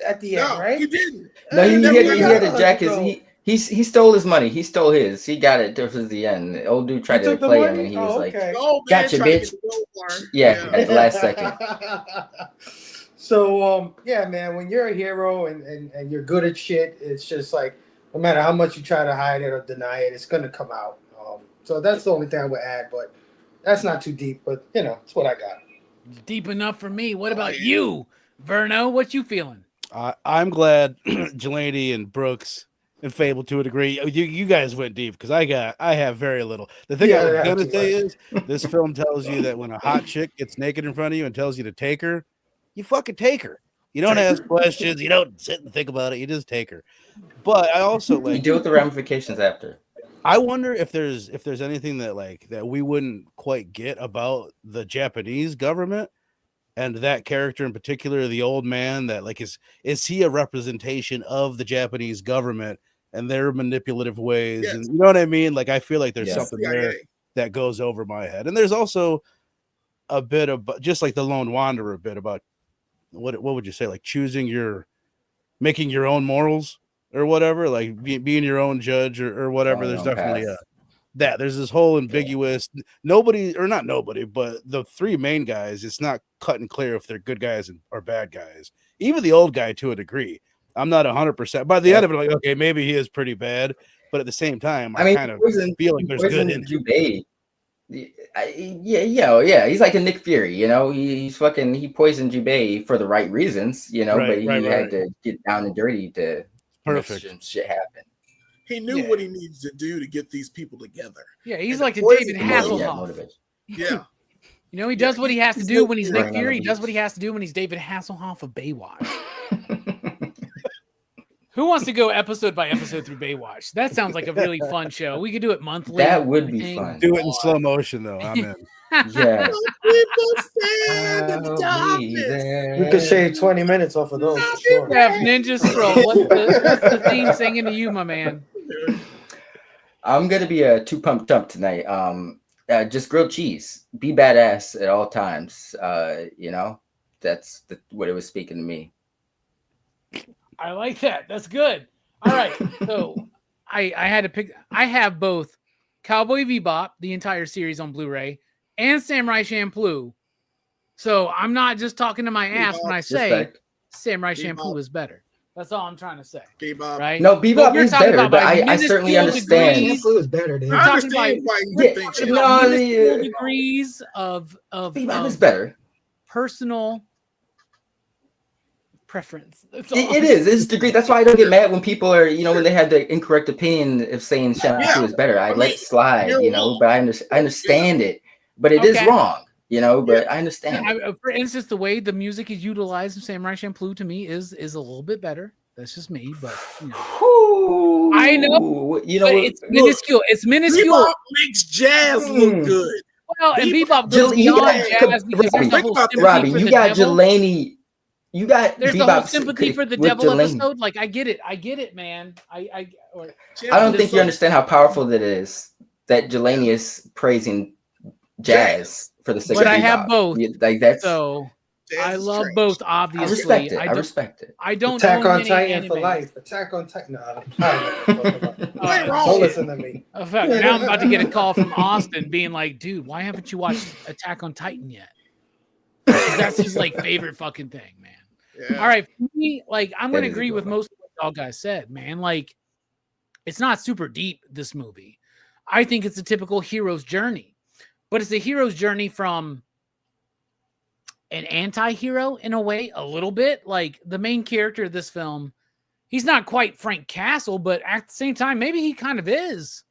at the end, right? He didn't. No, he had to jack he stole his money. He stole his. He got it towards the end. The old dude tried to play him, and he was like, gotcha, bitch. Yeah, at the last second. So, yeah, man, when you're a hero and you're good at shit, it's just like, no matter how much you try to hide it or deny it, it's going to come out. So that's the only thing I would add, but that's not too deep, but, it's what I got. Deep enough for me. What about you, Verno? What you feeling? I'm glad Jelani and Brooks and Fable to a degree. You guys went deep because I have very little. The thing I was gonna say is this film tells you that when a hot chick gets naked in front of you and tells you to take her, you fucking take her. You don't ask questions. You don't sit and think about it. You just take her. But I also you deal with the ramifications after. I wonder if there's anything that we wouldn't quite get about the Japanese government and that character in particular, the old man, that like is he a representation of the Japanese government and their manipulative ways? Yes. And you know what I mean? Like I feel like there's Yes. something there that goes over my head. And there's also a bit of just like the Lone Wanderer bit about what would you say, like making your own morals or whatever, like being your own judge or whatever. There's definitely there's this whole ambiguous not nobody, but the three main guys, it's not cut and clear if they're good guys or bad guys. Even the old guy to a degree. I'm not 100%. By the end of it, I'm like, okay, maybe he is pretty bad, but at the same time, I kind of feel like there's good in Jubei. Yeah. He's like a Nick Fury, he poisoned Jubei for the right reasons, but he had to get down and dirty to Perfect. Make shit happen. He knew what he needs to do to get these people together. Yeah, he's And like the the David poison- Hasselhoff. Yeah. You know, he does what he has to do when he's Nick Right on Fury. the He does beach. what he has to do when he's David Hasselhoff of Baywatch. Who wants to go episode by episode through Baywatch? That sounds like a really fun show. We could do it monthly. That would be everything. fun. Do it in slow motion though. I'm in. Yeah. People stand in the I'll be darkness. there. We could shave 20 minutes off of those for sure. Steph, Ninja Scroll. What's the theme singing to you, my man? I'm gonna be a 2 pump dump tonight. Just grilled cheese. Be badass at all times. You know, that's what it was speaking to me. I like that. That's good. All right. So I had to pick. I have both Cowboy Bebop, the entire series on Blu-ray, and Samurai Champloo. So I'm not just talking to my ass when I say Respect. Samurai Champloo is better. That's all I'm trying to say. Bebop. Right? No, Bebop we're is talking better, about but by I certainly minuscule understand. degrees. Champloo is better, dude. I talking understand about- why you Yeah, think Talking so. about No, minuscule the- degrees of Bebop is better. personal preference. That's all. It is. It's degree. That's why I don't get mad when people are, you know, when they have the incorrect opinion of saying Shampoo Yeah. is better. I I let mean, it slide, you're you know, wrong. but I understand it. But it is Okay. wrong, you know, but I understand. For instance, the way the music is utilized in Samurai Champloo to me is a little bit better. That's just me, but you know. Whew. I know, You know But what? it's minuscule. It's minuscule. Bebop makes jazz look good. Well, and Bebop- Bebop goes You beyond got- jazz because there's Robbie, the whole Robbie, sympathy for you the got devil. Jelani. You got There's the whole Bebop's sympathy for the with devil Jelani. episode. Like I get it, man. I don't think you understand how powerful that is. That Jelani is praising jazz for the sake But of I have Bebop. both. Like that's. So I is love trash. both. I Obviously, respect it. I don't- respect it. I don't Attack own on many Titan for animes. life. Attack on Titan. No, don't Oh, wrong. shit. listen to me. In fact, now I'm about to get a call from Austin being like, dude, why haven't you watched Attack on Titan yet? 'Cause that's his like favorite fucking thing, man. Yeah. All right, for me, like I'm That gonna is a agree good with one. most of what y'all guys said, man. Like, it's not super deep, this movie. I think it's a typical hero's journey, but it's a hero's journey from an anti-hero in a way, a little bit. Like the main character of this film, he's not quite Frank Castle, but at the same time, maybe he kind of is,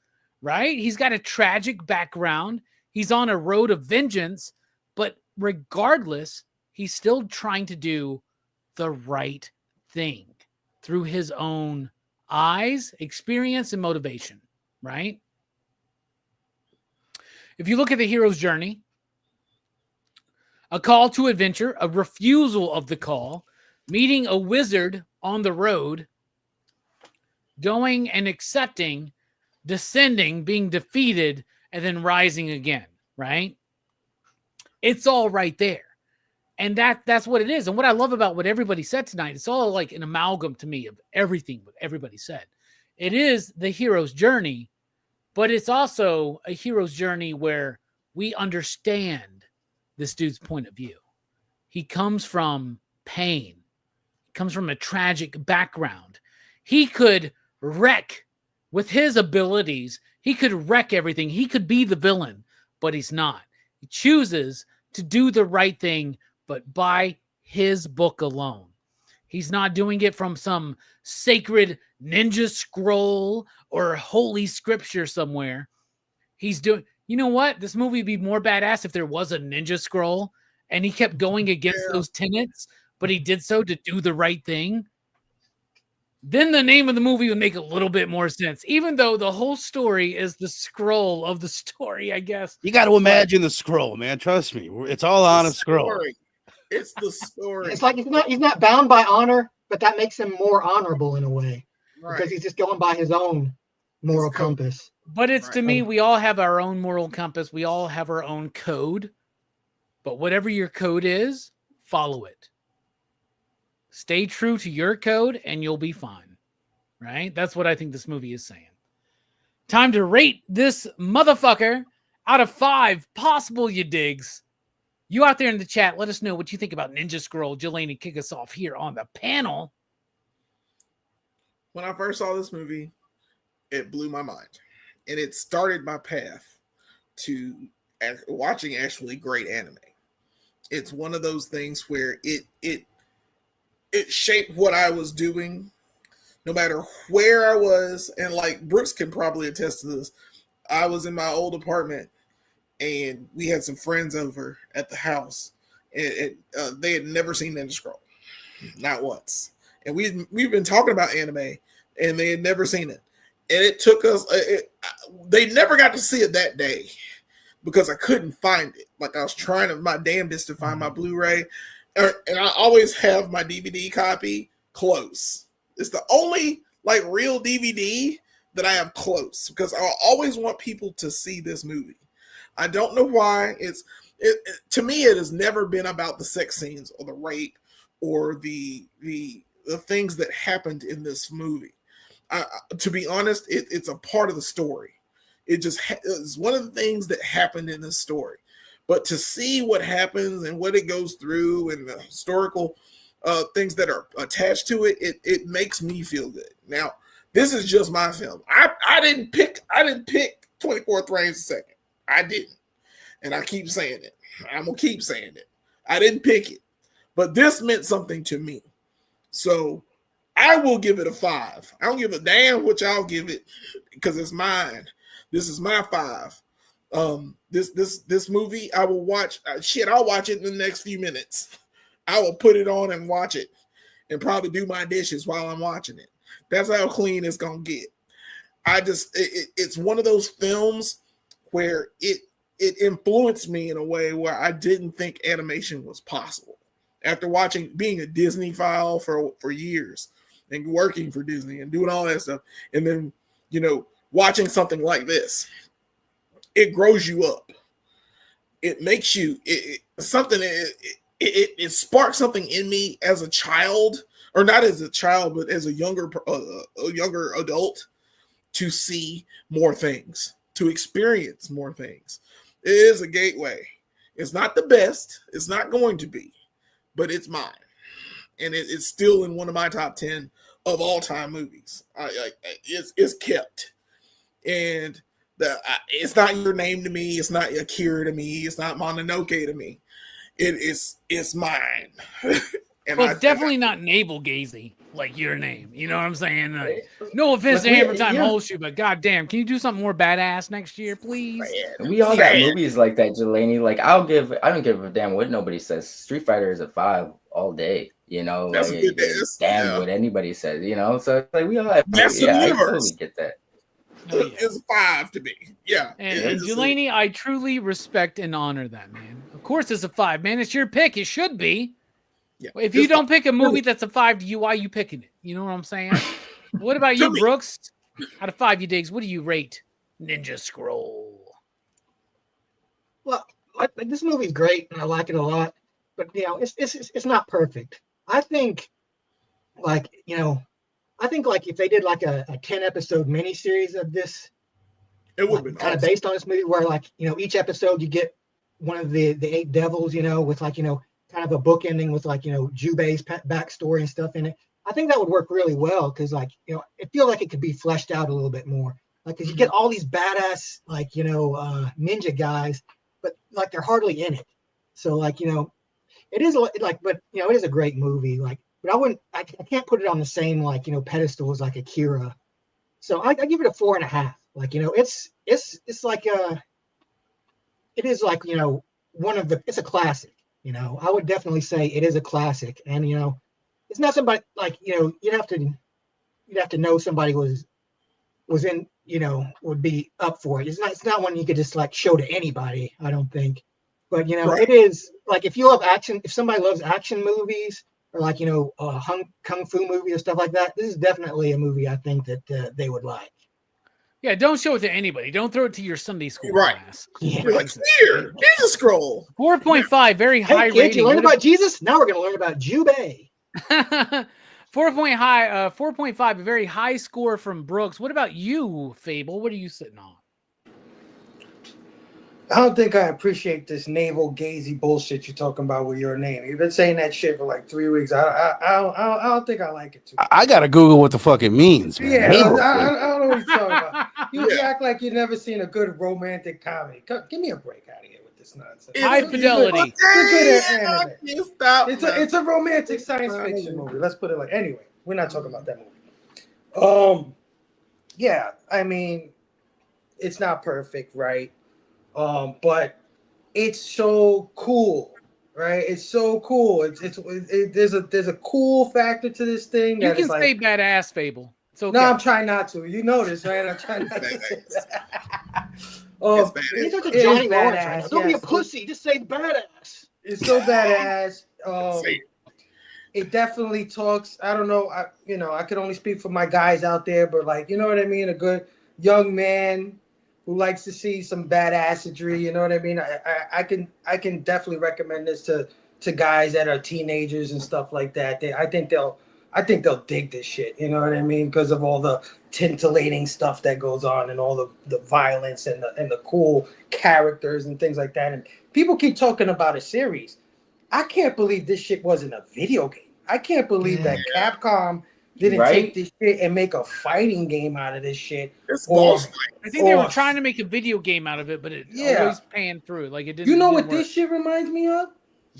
right? He's got a tragic background. He's on a road of vengeance, but regardless, he's still trying to do the right thing through his own eyes, experience, and motivation, right? If you look at the hero's journey, a call to adventure, a refusal of the call, meeting a wizard on the road, going and accepting, descending, being defeated, and then rising again, right? It's all right there. And that's what it is. And what I love about what everybody said tonight, it's all like an amalgam to me of everything what everybody said. It is the hero's journey, but it's also a hero's journey where we understand this dude's point of view. He comes from pain. He comes from a tragic background. He could wreck with his abilities. He could wreck everything. He could be the villain, but he's not. He chooses to do the right thing, but by his book alone. He's not doing it from some sacred ninja scroll or holy scripture somewhere. He's doing, you know what? This movie would be more badass if there was a ninja scroll and he kept going against those tenets, but he did so to do the right thing. Then the name of the movie would make a little bit more sense, even though the whole story is the scroll of the story, I guess. You got to imagine the scroll, man. Trust me, it's all on a scroll. Story. It's the story. It's like he's not bound by honor, but that makes him more honorable in a way Right. because he's just going by his own moral compass. But it's to Right. me, we all have our own moral compass. We all have our own code. But whatever your code is, follow it. Stay true to your code and you'll be fine. Right? That's what I think this movie is saying. Time to rate this motherfucker out of 5 possible you digs. You out there in the chat, let us know what you think about Ninja Scroll. Jelani, kick us off here on the panel. When I first saw this movie, it blew my mind. And it started my path to watching actually great anime. It's one of those things where it shaped what I was doing no matter where I was, and like Brooks can probably attest to this. I was in my old apartment, and we had some friends over at the house, and they had never seen Ninja Scroll, not once. And we've been talking about anime, and they had never seen it. And it took us. They never got to see it that day because I couldn't find it. Like I was trying my damnedest to find my Blu-ray, and I always have my DVD copy close. It's the only like real DVD that I have close because I always want people to see this movie. I don't know why. To me, it has never been about the sex scenes or the rape or the things that happened in this movie. To be honest, it's a part of the story. It's one of the things that happened in this story. But to see what happens and what it goes through and the historical things that are attached to it, it makes me feel good. Now, this is just my film. I didn't pick 24 frames a second. I didn't. And I keep saying it. I'm going to keep saying it. I didn't pick it. But this meant something to me. So I will give it a 5. I don't give a damn what y'all give it because it's mine. This is my 5. This movie I will watch. I'll watch it in the next few minutes. I will put it on and watch it and probably do my dishes while I'm watching it. That's how clean it's going to get. It's one of those films where it influenced me in a way where I didn't think animation was possible. After being a Disney file for years and working for Disney and doing all that stuff, and then, watching something like this, it grows you up. It makes you it sparks something in me as a child, or not as a child, but as a younger adult, to see more things, to experience more things. It is a gateway. It's not the best. It's not going to be, but it's mine, and it's still in one of my top 10 of all time movies. It's kept, and it's not Your Name to me. It's not Akira to me. It's not Mononoke to me. It's mine. And well, it's definitely not navel gazing like Your Name. You know what I'm saying? Like, no offense to Hammer Time Holshoe, but goddamn, can you do something more badass next year, please? We all got movies like that, Jelani. Like I don't give a damn what nobody says. Street Fighter is a 5 all day. That's like, a good dance. Damn what anybody says. So it's like we all have. That's I universe. totally get that. It's a 5 to me. Yeah. And Jelani, I truly respect and honor that, man. Of course, it's a 5, man. It's your pick. It should be. Yeah. If you don't pick a movie that's a 5 to you, why are you picking it? You know what I'm saying? What about you, Brooks? Out of 5, you digs, what do you rate Ninja Scroll? Well, this movie's great, and I like it a lot. But it's not perfect. I think, if they did like a 10-episode miniseries of this, it would be kind of based on this movie, where each episode you get one of the 8 devils, with kind of a book ending with Jubei's backstory and stuff in it. I think that would work really well because it feels like it could be fleshed out a little bit more. Because you get all these badass ninja guys, but they're hardly in it. So it is but it is a great movie. But I can't put it on the same pedestal as Akira. So I give it a 4.5. It's like it is it's a classic. I would definitely say it is a classic, and it's not somebody you'd have to know somebody was in would be up for it. It's not one you could just show to anybody, I don't think. But right. It is if you love action, if somebody loves action movies or kung fu movie or stuff like that, this is definitely a movie I think that they would like. Yeah, don't show it to anybody. Don't throw it to your Sunday school class. Yeah. Here, Ninja Scroll. 4.5, very high rating. You learned about Jesus? Now we're going to learn about Jubei. 4.5, a very high score from Brooks. What about you, Fable? What are you sitting on? I don't think I appreciate this navel gazy bullshit you're talking about with Your Name. You've been saying that shit for 3 weeks. I don't think I like it too much. I gotta Google what the fuck it means, man. Yeah, I don't know what you're talking about. You act like you've never seen a good romantic comedy. Give me a break out of here with this nonsense. High fidelity. It's a romantic science fiction movie. Let's put it anyway, we're not talking about that movie. Yeah, I mean, it's not perfect, right? But it's so cool, right? It's so cool. There's a cool factor to this thing You that can is say like. badass, Fable. It's okay. No, I'm trying not to. You notice, right? I'm trying not to say that. It's badass. He's such a it is Johnny Lawrence right now. badass. Don't be a Yes, pussy. Just say badass. it's so badass. Say it. It definitely talks. I don't know. I could only speak for my guys out there, but like, you know what I mean. A good young man who likes to see some badassery. You know what I mean. I can definitely recommend this to guys that are teenagers and stuff like that. I think they'll dig this shit. You know what I mean? Because of all the titillating stuff that goes on and all the violence and the cool characters and things like that. And people keep talking about a series. I can't believe this shit wasn't a video game. I can't believe that Capcom didn't take this shit and make a fighting game out of this shit. It's boss fight. I think they were trying to make a video game out of it, but it always panned through. Like it didn't. You know what this shit reminds me of?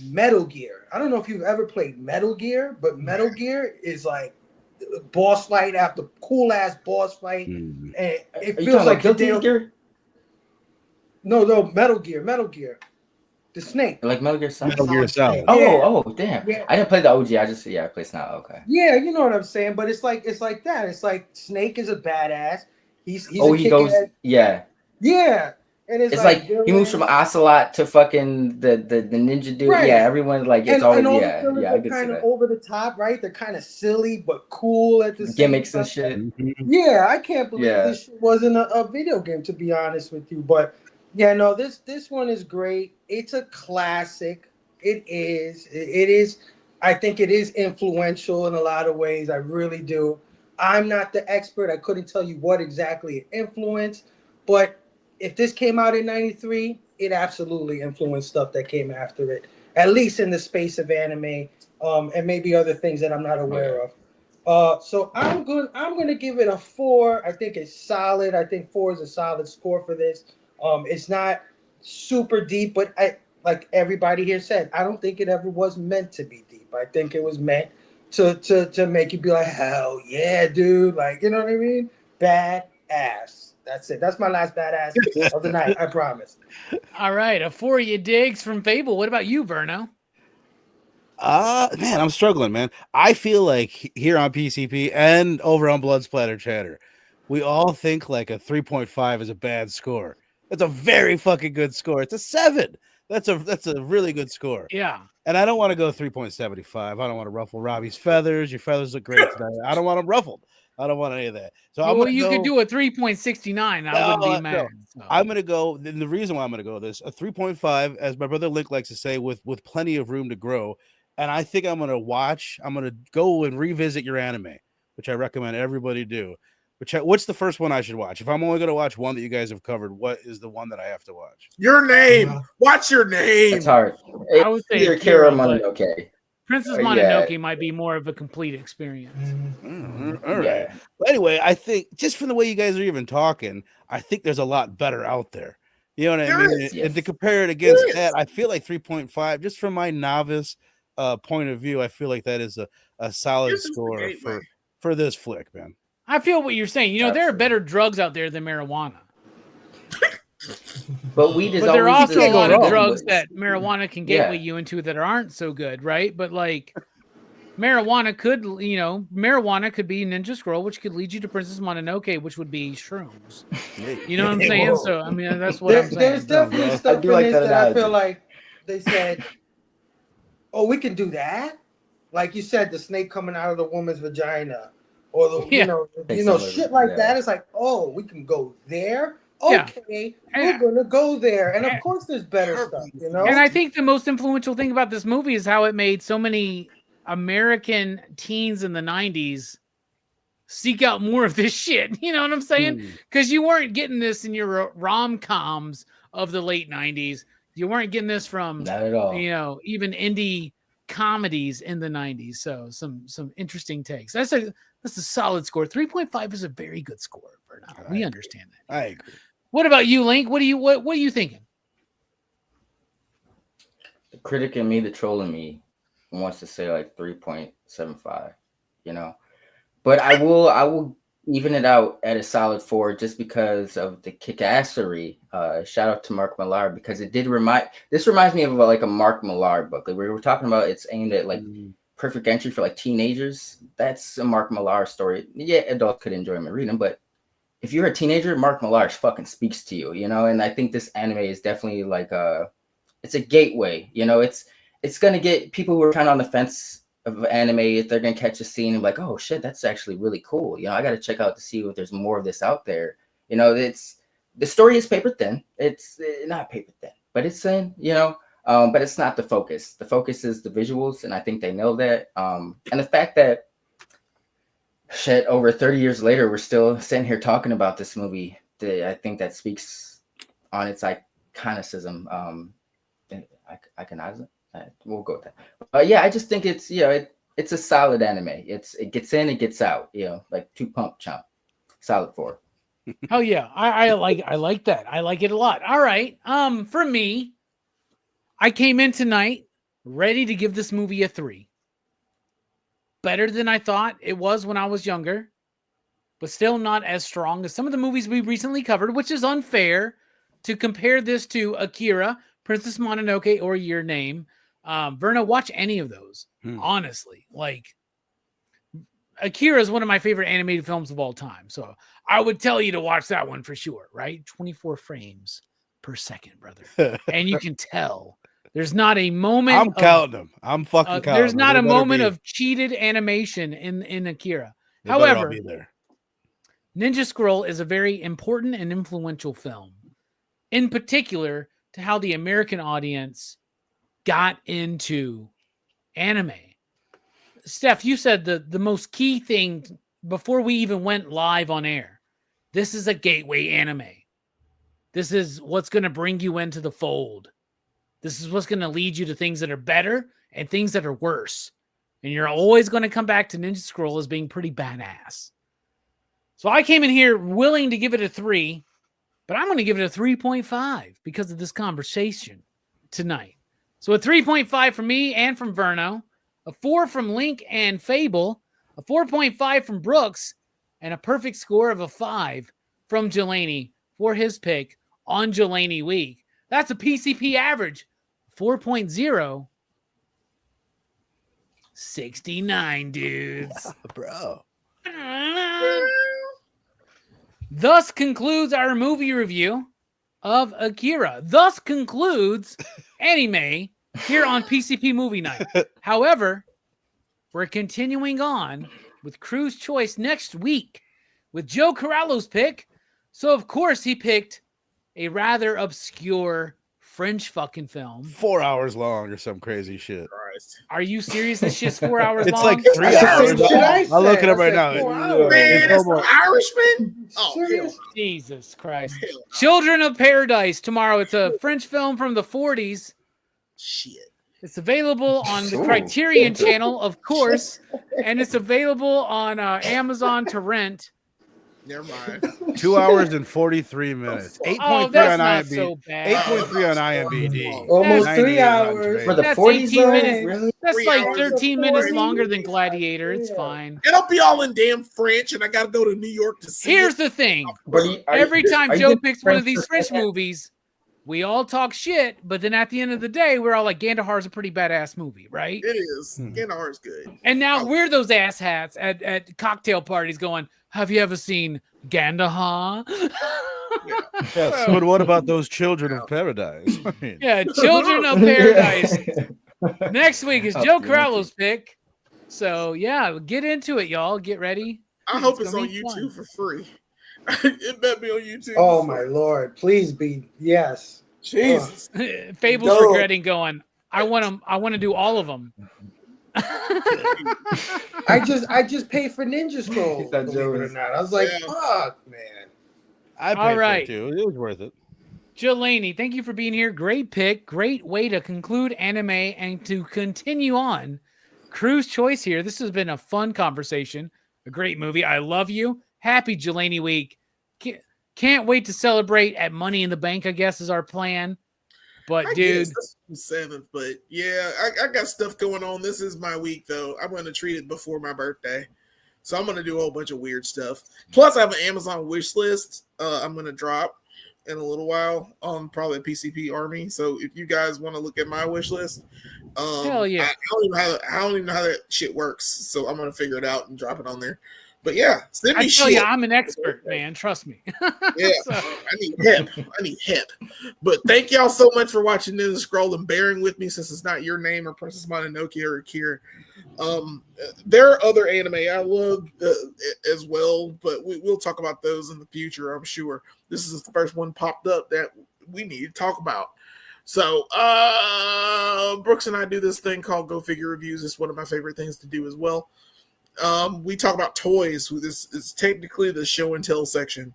Metal Gear. I don't know if you've ever played Metal Gear, but Metal Gear is like boss fight after cool ass boss fight, and it feels like Guilty Gear. No, Metal Gear. The Snake. Like Metal Gear Solid. Metal Gear Solid. Oh, damn. Yeah. I didn't play the OG. I played now. Okay. Yeah, you know what I'm saying, but it's like that. It's like Snake is a badass. He's he goes. Yeah. Yeah, and it's like he moves from Ocelot to fucking the ninja dude. Right. Yeah, everyone like it's and all the yeah. villains I are can see kind of that. over the top, right? They're kind of silly but cool at the same Gimmicks time. and shit. Yeah, I can't believe this shit wasn't a video game, to be honest with you. But yeah, no, this one is great. It's a classic. It is. I think it is influential in a lot of ways. I really do. I'm not the expert. I couldn't tell you what exactly it influenced, but if this came out in '93, it absolutely influenced stuff that came after it, at least in the space of anime, and maybe other things that I'm not aware of. So I'm gonna give it a 4. I think it's solid. I think 4 is a solid score for this. It's not super deep, but like everybody here said, I don't think it ever was meant to be deep. I think it was meant to make you be like, hell yeah, dude. Like, you know what I mean? Badass. That's it. That's my last badass of the night. I promise. All right, a 4 you digs from Fable. What about you, Verno? Man, I'm struggling, man. I feel like here on PCP and over on Blood Splatter Chatter, we all think like a 3.5 is a bad score. That's a very fucking good score. It's a 7. That's a really good score. Yeah. And I don't want to go 3.75. I don't want to ruffle Robbie's feathers. Your feathers look great tonight. I don't want them ruffled. I don't want any of that. So you could do a 3.69. I wouldn't be mad. No. So. I'm gonna go. And the reason why I'm gonna go this a 3.5, as my brother Link likes to say, with plenty of room to grow. And I think I'm gonna go and revisit your anime, which I recommend everybody do. What's the first one I should watch? If I'm only gonna watch one that you guys have covered, what is the one that I have to watch? Your name. Watch your name. It's hard. I would say either Kira Mononoke. Princess Mononoke might be more of a complete experience. All right. Yeah. Well, anyway, I think just from the way you guys are even talking, I think there's a lot better out there. You know what I mean? Yes. And to compare it against that, I feel like 3.5, just from my novice point of view, I feel like that is a solid score for this flick, man. I feel what you're saying. You know, there are better drugs out there than marijuana. But weed is there are also a lot of wrong. drugs that marijuana can gateway you into that aren't so good, right? But like marijuana could be Ninja Scroll, which could lead you to Princess Mononoke, which would be shrooms. You know what I'm saying? So I mean, that's what I'm saying. There's definitely stuff in this that I feel like they said, "Oh, we can do that." Like you said, the snake coming out of the woman's vagina, or the shit like that. It's like, oh, we can go there. Okay, we're gonna go there, and of course, there's better stuff, you know. And I think the most influential thing about this movie is how it made so many American teens in the '90s seek out more of this shit. You know what I'm saying? Because you weren't getting this in your rom-coms of the late '90s. You weren't getting this from not at all. You know, even indie comedies in the '90s. So some interesting takes. That's a solid score. 3.5 is a very good score. We understand that. I agree. What about you, Link? What are you thinking? The critic in me, the troll in me, wants to say like 3.75, you know. But I will even it out at a solid 4 just because of the kick-assery. Shout out to Mark Millar, because it did reminds me of like a Mark Millar book. Like we were talking about, it's aimed at like perfect entry for like teenagers. That's a Mark Millar story. Yeah, adults could enjoy them and read them, but if you're a teenager, Mark Millar fucking speaks to you, you know. And I think this anime is definitely like it's a gateway, you know. It's gonna get people who are kind of on the fence of anime, if they're gonna catch a scene and like, oh shit, that's actually really cool, you know. I got to check out to see if there's more of this out there, you know. The story is paper thin. It's not paper thin, but it's thin, you know. But it's not the focus. The focus is the visuals, and I think they know that. And the fact that shit, over 30 years later, we're still sitting here talking about this movie. I think that speaks on its iconicism. Iconism. We'll go with that. Yeah, I just think it's, you know, it's a solid anime. It gets in, it gets out. You know, like 2 pump chump. Solid 4. Hell yeah, I like that. I like it a lot. All right, for me, I came in tonight ready to give this movie a 3. Better than I thought it was when I was younger, but still not as strong as some of the movies we recently covered, which is unfair to compare this to Akira, Princess Mononoke, or Your Name. Verno, watch any of those. Honestly, like, Akira is one of my favorite animated films of all time. So I would tell you to watch that one for sure, right? 24 frames per second, brother. And you can tell there's not a moment. I'm counting them. I'm fucking counting. There's not a moment of cheated animation in Akira. However, Ninja Scroll is a very important and influential film, in particular to how the American audience got into anime. Steph, you said the most key thing before we even went live on air. This is a gateway anime. This is what's going to bring you into the fold. This is what's going to lead you to things that are better and things that are worse. And you're always going to come back to Ninja Scroll as being pretty badass. So I came in here willing to give it a 3, but I'm going to give it a 3.5 because of this conversation tonight. So a 3.5 from me and from Verno, a 4 from Link and Fable, a 4.5 from Brooks, and a perfect score of a 5 from Jelani for his pick on Jelani Week. That's a PCP average, 4.0. 69 dudes. Bro. Thus concludes our movie review of Akira. Thus concludes anime here on PCP Movie Night. However, we're continuing on with Crew's Choice next week with Joe Corallo's pick. So, of course, he picked a rather obscure French fucking film. 4 hours long or some crazy shit. Are you serious? This shit's 4 hours It's long? like 3 hours. I'll look it up right now. Man, that's the Irishman? Oh, hell. Jesus Christ. Children of Paradise tomorrow. It's a French film from the 40s. Shit. It's available on the Criterion channel, of course, and it's available on Amazon to rent. Never mind. 2 hours and 43 minutes. 8.3 on not IMDb. so bad. 8.3 on IMDb. Almost 98 3 on hours. Tomato. For the That's 40s, 18 though? minutes. Really? That's 3 like hours 13 and minutes 40. longer than Gladiator. It's fine. And I'll be all in damn French, and I got to go to New York to see Here's it. the thing. But Every time are you Joe getting picks one of French these for French second? movies, we all talk shit, but then at the end of the day, we're all like, Gandahar's a pretty badass movie, right? It is. Gandahar's good. And now we're those asshats at cocktail parties going, have you ever seen Gandahar? Yes, but what about those children of paradise? I mean, Yeah, Children of Paradise. Next week is Joe Corallo's pick. So, yeah, get into it, y'all. Get ready. I hope it's gonna on be YouTube fun. for free. It better be on YouTube. Oh for my free. Lord! Please be yes. Jesus. Fable's No. regretting going, I want to do all of them. I just paid for Ninja Scroll. That Believe it or jealous. not, I was like, Yeah. fuck, man. I paid All for right. it too. It was worth it. Jelani, thank you for being here. Great pick. Great way to conclude anime and to continue on. Crew's Choice here. This has been a fun conversation. A great movie. I love you. Happy Jelani Week. Can't wait to celebrate at Money in the Bank, I guess, is our plan. But, I dude, guess that's the 7th, but yeah, I got stuff going on. This is my week, though. I'm going to treat it before my birthday. So I'm gonna do a whole bunch of weird stuff. Plus, I have an Amazon wish list. I'm gonna drop in a little while on probably a PCP Army. So if you guys want to look at my wish list, Hell yeah. I don't even know how that shit works. So I'm gonna figure it out and drop it on there. But yeah, send me I tell shit. you, I'm an expert, man. Trust me. Yeah, So- I need help. I need help. But thank y'all so much for watching Ninja Scroll and bearing with me since it's not your name or Princess Mononoke or Akira. There are other anime I love as well, but we'll talk about those in the future, I'm sure. This is the first one popped up that we need to talk about. So Brooks and I do this thing called Go Figure Reviews. It's one of my favorite things to do as well. We talk about toys. This is technically the show and tell section.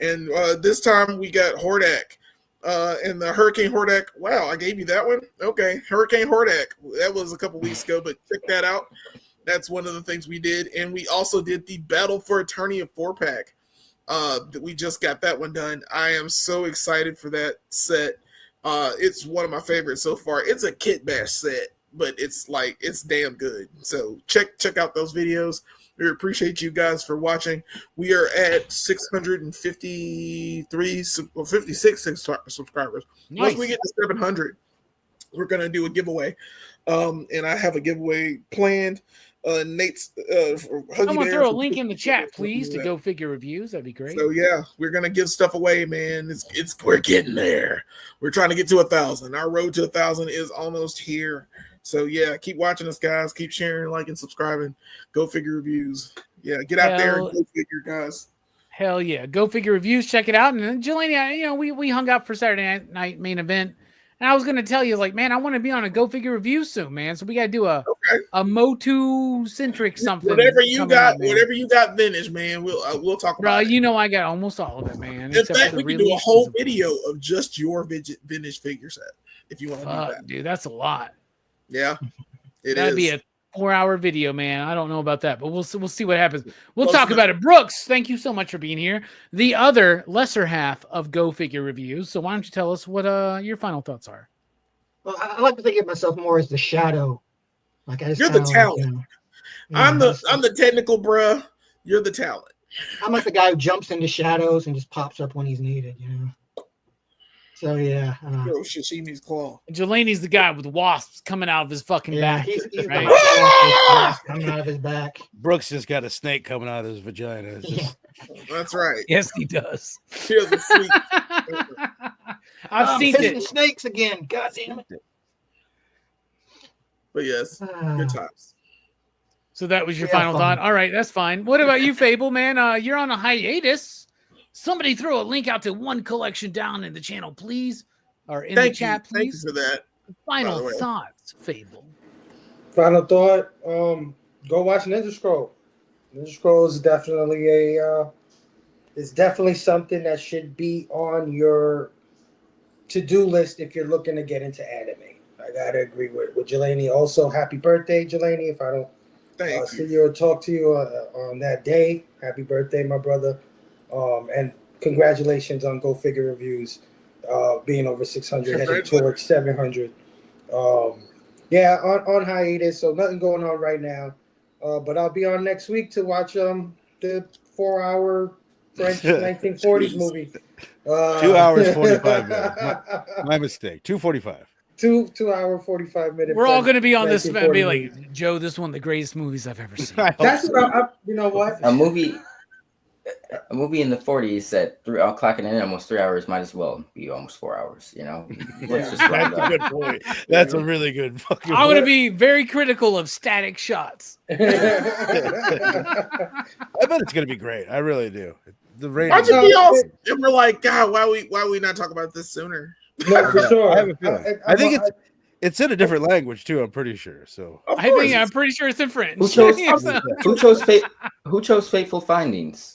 And this time we got Hordak. And the Hurricane Hordak. Wow, I gave you that one? Okay, Hurricane Hordak. That was a couple weeks ago, but check that out. That's one of the things we did. And we also did the Battle for Eternia 4-pack. We just got that one done. I am so excited for that set. It's one of my favorites so far. It's a kit bash set, but it's damn good. So check out those videos. We appreciate you guys for watching. We are at 653 or 56 subscribers. Nice. Once we get to 700, we're gonna do a giveaway. And I have a giveaway planned. Nate's Someone throw a link in the chat, please, to Go Figure Reviews. That'd be great. So yeah, we're gonna give stuff away, man. We're getting there. We're trying to get to 1,000. Our road to 1,000 is almost here. So yeah, keep watching us, guys. Keep sharing, liking, subscribing. Go Figure Reviews. Yeah, get out there and go figure, guys. Hell yeah. Go Figure Reviews. Check it out. And then Jelani, we hung out for Saturday night main event. And I was going to tell you, like, man, I want to be on a Go Figure Review soon, man. So we got to do a Motu-centric something. Whatever you got vintage, man. We'll talk about it. You know I got almost all of it, man. In fact, we can do a whole video of just your vintage figure set if you want to do that. Dude, that's a lot. Yeah, That'd be a 4-hour video, man. I don't know about that, but we'll see what happens. We'll talk about it. Brooks, thank you so much for being here. The other lesser half of Go Figure Reviews. So why don't you tell us what your final thoughts are? Well, I like to think of myself more as the shadow. Like you're the talent. I'm the technical bruh. You're the talent. I'm like the guy who jumps into shadows and just pops up when he's needed, So yeah. Sashimi's claw. Jelani's the guy with wasps coming out of his fucking back. He's right? coming out of his back. Brooks just got a snake coming out of his vagina. That's right. Yes, he does. Here's a sweet. I've seen it. Snakes again. God damn it. But yes, good times. So that was your final thought. All right, that's fine. What about you, Fable, man? You're on a hiatus. Somebody throw a link out to one collection down in the channel, please. Or in the chat, please. Thank you for that. Final thoughts, Fable. Final thought, go watch Ninja Scroll. Ninja Scroll is definitely it's definitely something that should be on your to-do list if you're looking to get into anime. I gotta agree with Jelani. Also, happy birthday, Jelani. If I don't see you or talk to you on that day, happy birthday, my brother. And congratulations on Go Figure Reviews, being over 600, heading towards 700. Yeah, on hiatus, so nothing going on right now. But I'll be on next week to watch the 4-hour French 1940s movie. 2 hours 45 minutes. My mistake. 2:45. 2 hour 45 minute. We're all going to be on this and be like, Joe, this is one of the greatest movies I've ever seen. That's what you know what? A movie in the 40s that clocking in almost 3 hours might as well be almost 4 hours, Let's just That's a good point. That's a really good fucking I'm going to be very critical of static shots. I bet it's going to be great. I really do. The rating. Why'd you be awesome? And we're like, God, why we not talk about this sooner? No, for sure. I have a feeling. I think it's in a different language too. I'm pretty sure. So I'm pretty sure it's in French. Who chose Fateful Findings?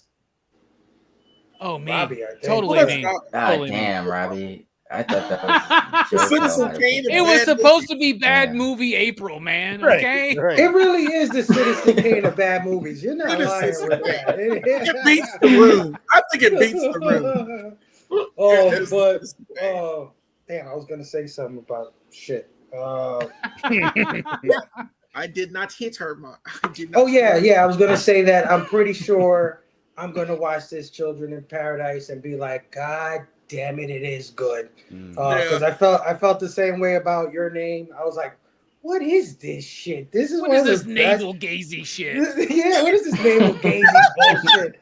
Oh, me. Robbie, totally me. Damn, Robbie. I thought that was Citizen Kane. It was supposed to be bad movie April, man. Okay. Right. It really is the Citizen Kane of bad movies. You're not lying with that. It beats the room. I think it beats the room. Damn, I was gonna say something about shit. I did not hit her. I did not Oh yeah, I was gonna say that. I'm pretty sure I'm gonna watch this Children in Paradise and be like, God damn it, it is good. Because I felt the same way about Your Name. I was like, what is this shit? This is What one is of this the best- navel gazy shit? Yeah, what is this navel gazing bullshit?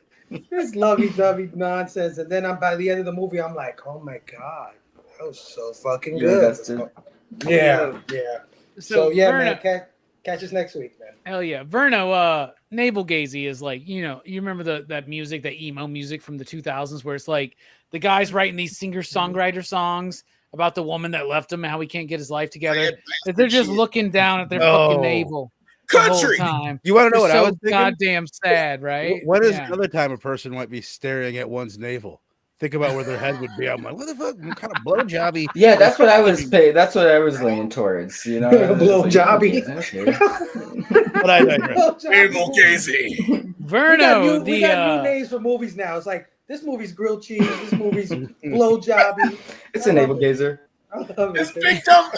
This lovey-dovey nonsense. And then by the end of the movie, I'm like, oh my God, that was so fucking You're good. invested. Yeah. So yeah, Verno, man, catch us next week, man. hell yeah. Verno, navel gazy is like, you know, you remember that music, that emo music from the 2000s where it's like the guy's writing these singer-songwriter songs about the woman that left him and how he can't get his life together. That they're just looking down at their fucking navel the Country. whole time. You want to know They're what I was so thinking? goddamn sad, right? What is Yeah. another time a person might be staring at one's navel? Think about where their head would be. I'm like, what the fuck? What kind of blowjobby? Yeah, that's what I was That's what I was leaning towards. You know, Blowjobby. But I digress. Navel gazing. Verno, we got new names for movies now. It's like this movie's grilled cheese. This movie's blowjobby. It's a navel gazer. It's picked up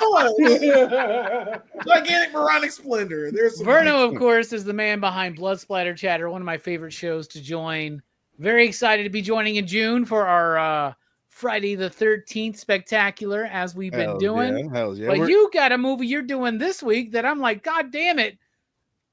fun. Gigantic moronic splendor. There's some Verno, of course, is the man behind Blood Splatter Chatter, one of my favorite shows to join. Very excited to be joining in June for our Friday the 13th spectacular, as we've been doing. Hells yeah. But you got a movie you're doing this week that I'm like, God damn it.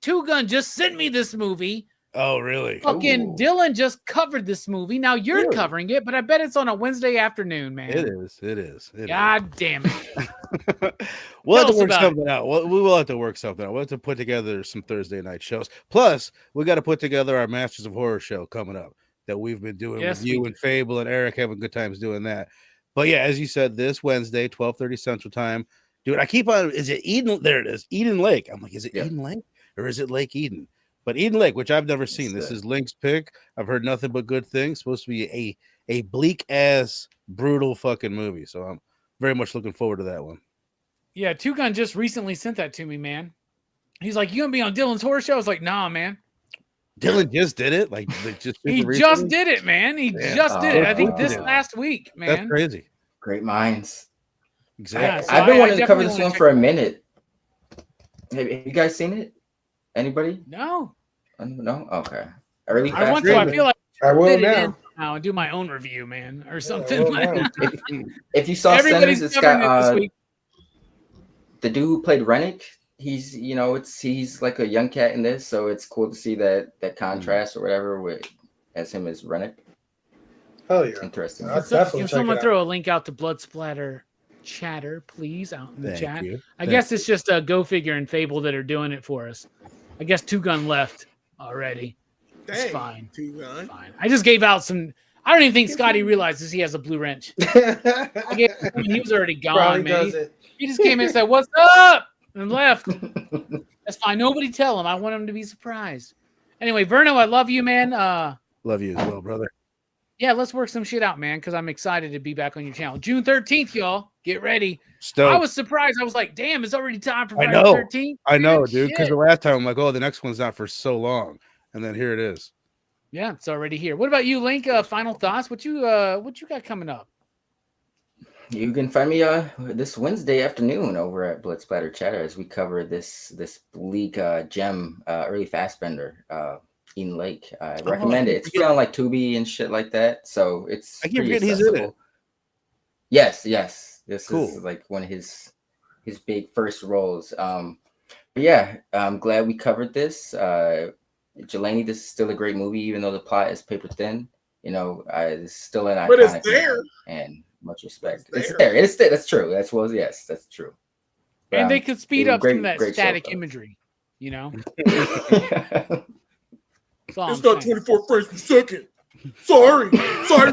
Two Gun just sent me this movie. Oh, really? Fucking Dylan just covered this movie. Now you're Really? covering it, but I bet it's on a Wednesday afternoon, man. It is. God damn it. We'll have Tell to us work about something out. We will have to work something out. We'll have to put together some Thursday night shows. Plus, we got to put together our Masters of Horror show coming up that we've been doing Yes, with you and Fable and Eric, having good times doing that. But yeah, as you said, this Wednesday, 12:30 Central Time. Dude, I keep on, is it Eden? There it is, Eden Lake. I'm like, is it Eden Lake or is it Lake Eden? But Eden Lake, which I've never seen. This is Link's pick. I've heard nothing but good things. Supposed to be a bleak ass, brutal fucking movie. So I'm very much looking forward to that one. Yeah, Two Gun just recently sent that to me, man. He's like, you gonna be on Dylan's horror show? I was like, nah, man. Dylan just did it. Like just He recently? just did it, man. He just did it. I think this wow. last week, man. That's crazy. Great minds. Exactly. So I've been wanting to cover definitely this wanna one check for a it out. minute. Have you guys seen it? Anybody? No. No? Okay. Early I want fast to. I movie? feel like I will fit it now. in now and do my own review, man, or something. I will now. If you saw Everybody's Sinners, it's covering got it this week. the dude who played Rennick. He's he's like a young cat in this, so it's cool to see that contrast or whatever with as him as Rennick. Hell yeah. Interesting. I'll So, definitely can check someone it out. throw a link out to Blood Splatter Chatter, please, out in the Thank chat? you. I guess it's just a Go Figure and Fable that are doing it for us. I guess Two Gun left already. It's Dang, fine. Two Gun. Fine. I just gave out some. I don't even think Scotty realizes he has a blue wrench. I gave him, and he was already gone, Probably man. does it. He just came in and said, "What's up?" and left. That's fine. Nobody tell him. I want him to be surprised. Anyway, Verno, I love you, man. Love you as well, brother. Yeah, let's work some shit out, man, because I'm excited to be back on your channel. June 13th, y'all. Get ready. Stoked. I was surprised. I was like, damn, it's already time for I Friday know. the 13th. I know, dude. Because Shit. the last time I'm like, oh, the next one's not for so long, and then here it is. Yeah, it's already here. What about you, Link? Final thoughts? What you got coming up? You can find me this Wednesday afternoon over at Blood Splatter Chatter as we cover this bleak gem early fast bender Eden Lake. I recommend it. It's free on like Tubi and shit like that, so it's I keep pretty forgetting he's in it. accessible. Yes. This Cool. is like one of his big first roles. But yeah, I'm glad we covered this. Jelani, this is still a great movie, even though the plot is paper thin. You know, it's still an iconic But it's there. movie and much respect. It's It's there. there. It's there. That's true. Yes, that's true. But, And they could speed it was up great- some of that great show, static though. imagery, you know? It's That's all I'm not saying. 24 frames per second. Sorry,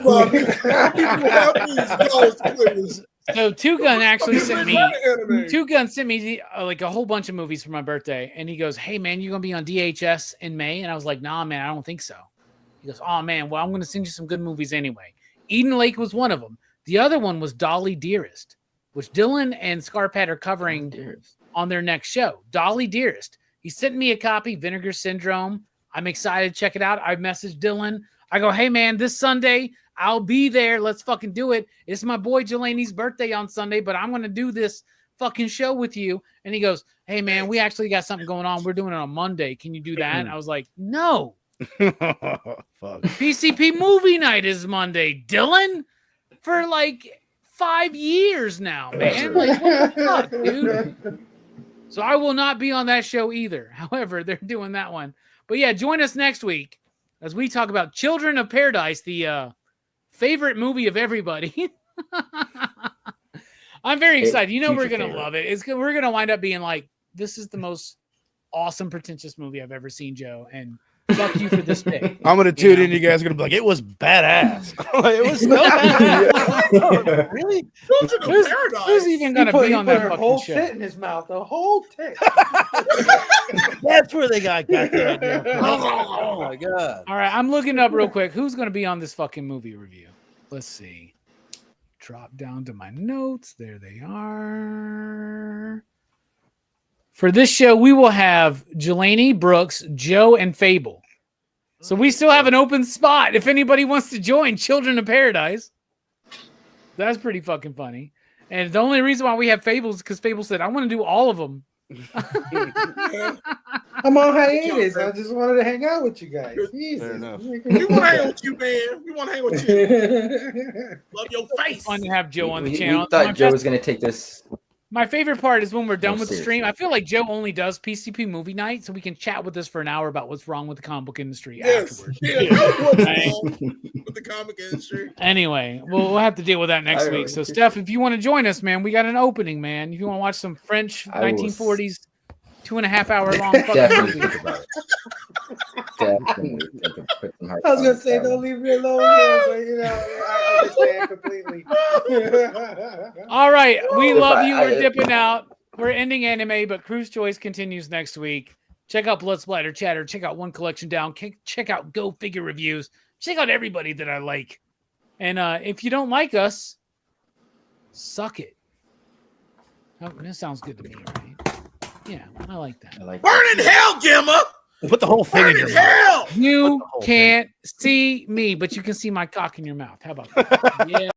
Robbie. People have these dollars players. So Two Gun actually sent me Anime. Two Gun sent me like a whole bunch of movies for my birthday, and he goes, "Hey man, you gonna be on DHS in May?" And I was like, "Nah, man, I don't think so." He goes, "Oh man, well I'm gonna send you some good movies anyway." Eden Lake was one of them. The other one was Dolly Dearest, which Dylan and Scarpat are covering on their next show. Dolly Dearest. He sent me a copy, Vinegar Syndrome. I'm excited to check it out. I messaged Dylan. I go, "Hey man, this Sunday I'll be there. Let's fucking do it. It's my boy Jelani's birthday on Sunday, but I'm gonna do this fucking show with you. And he goes, hey, man, we actually got something going on. We're doing it on Monday. Can you do that? And I was like, no. Fuck. PCP movie night is Monday, Dylan, for like 5 years now, man. Like, what the fuck, dude? So I will not be on that show either. However, they're doing that one. But yeah, join us next week as we talk about Children of Paradise, the favorite movie of everybody. I'm very excited. You know, we're going to love it. We're going to wind up being like, this is the most awesome, pretentious movie I've ever seen, Joe. And fuck you for this pick. I'm going to tune in. You guys are going to be like, it was badass. It was so badass. Really? Who's even going to be on that fucking whole show? tit in his mouth. The whole tit. That's where they got there. Oh, my God. All right. I'm looking up real quick. Who's going to be on this fucking movie review? Let's see. Drop down to my notes. There they are. For this show, we will have Jelani, Brooks, Joe, and Fable. So we still have an open spot if anybody wants to join Children of Paradise. That's pretty fucking funny. And the only reason why we have Fable is because Fable said, I want to do all of them. I'm on hiatus. I just wanted to hang out with you guys. Jesus. We want to hang with you, man. We want to hang with you. Love your face. Fun to have Joe on the channel. We thought Joe was going to take this. My favorite part is when we're done with the seriously. stream. I feel like Joe only does PCP movie night, so we can chat with us for an hour about what's wrong with the comic book industry afterwards. Yeah, what's wrong with the comic industry. Anyway, we'll have to deal with that next week. So, Steph, if you want to join us, man, we got an opening, man. If you want to watch some French 1940s 2.5 hour long fucking Definitely movie. think about it. Definitely think of put some heart I was gonna on say that don't one. leave me alone, here, but you know I understand completely. All right, we If love I- you. I- We're dipping out. We're ending anime, but Cruise Choice continues next week. Check out Blood Splatter Chatter. Check out One Collection Down. Check out Go Figure Reviews. Check out everybody that I like. And if you don't like us, suck it. Oh, that sounds good to me, right? Yeah, I like that. I like Burn in hell, Gemma. Put the whole thing Burn in your in mouth. hell. You whole can't see me, but you can see my cock in your mouth. How about that? Yeah.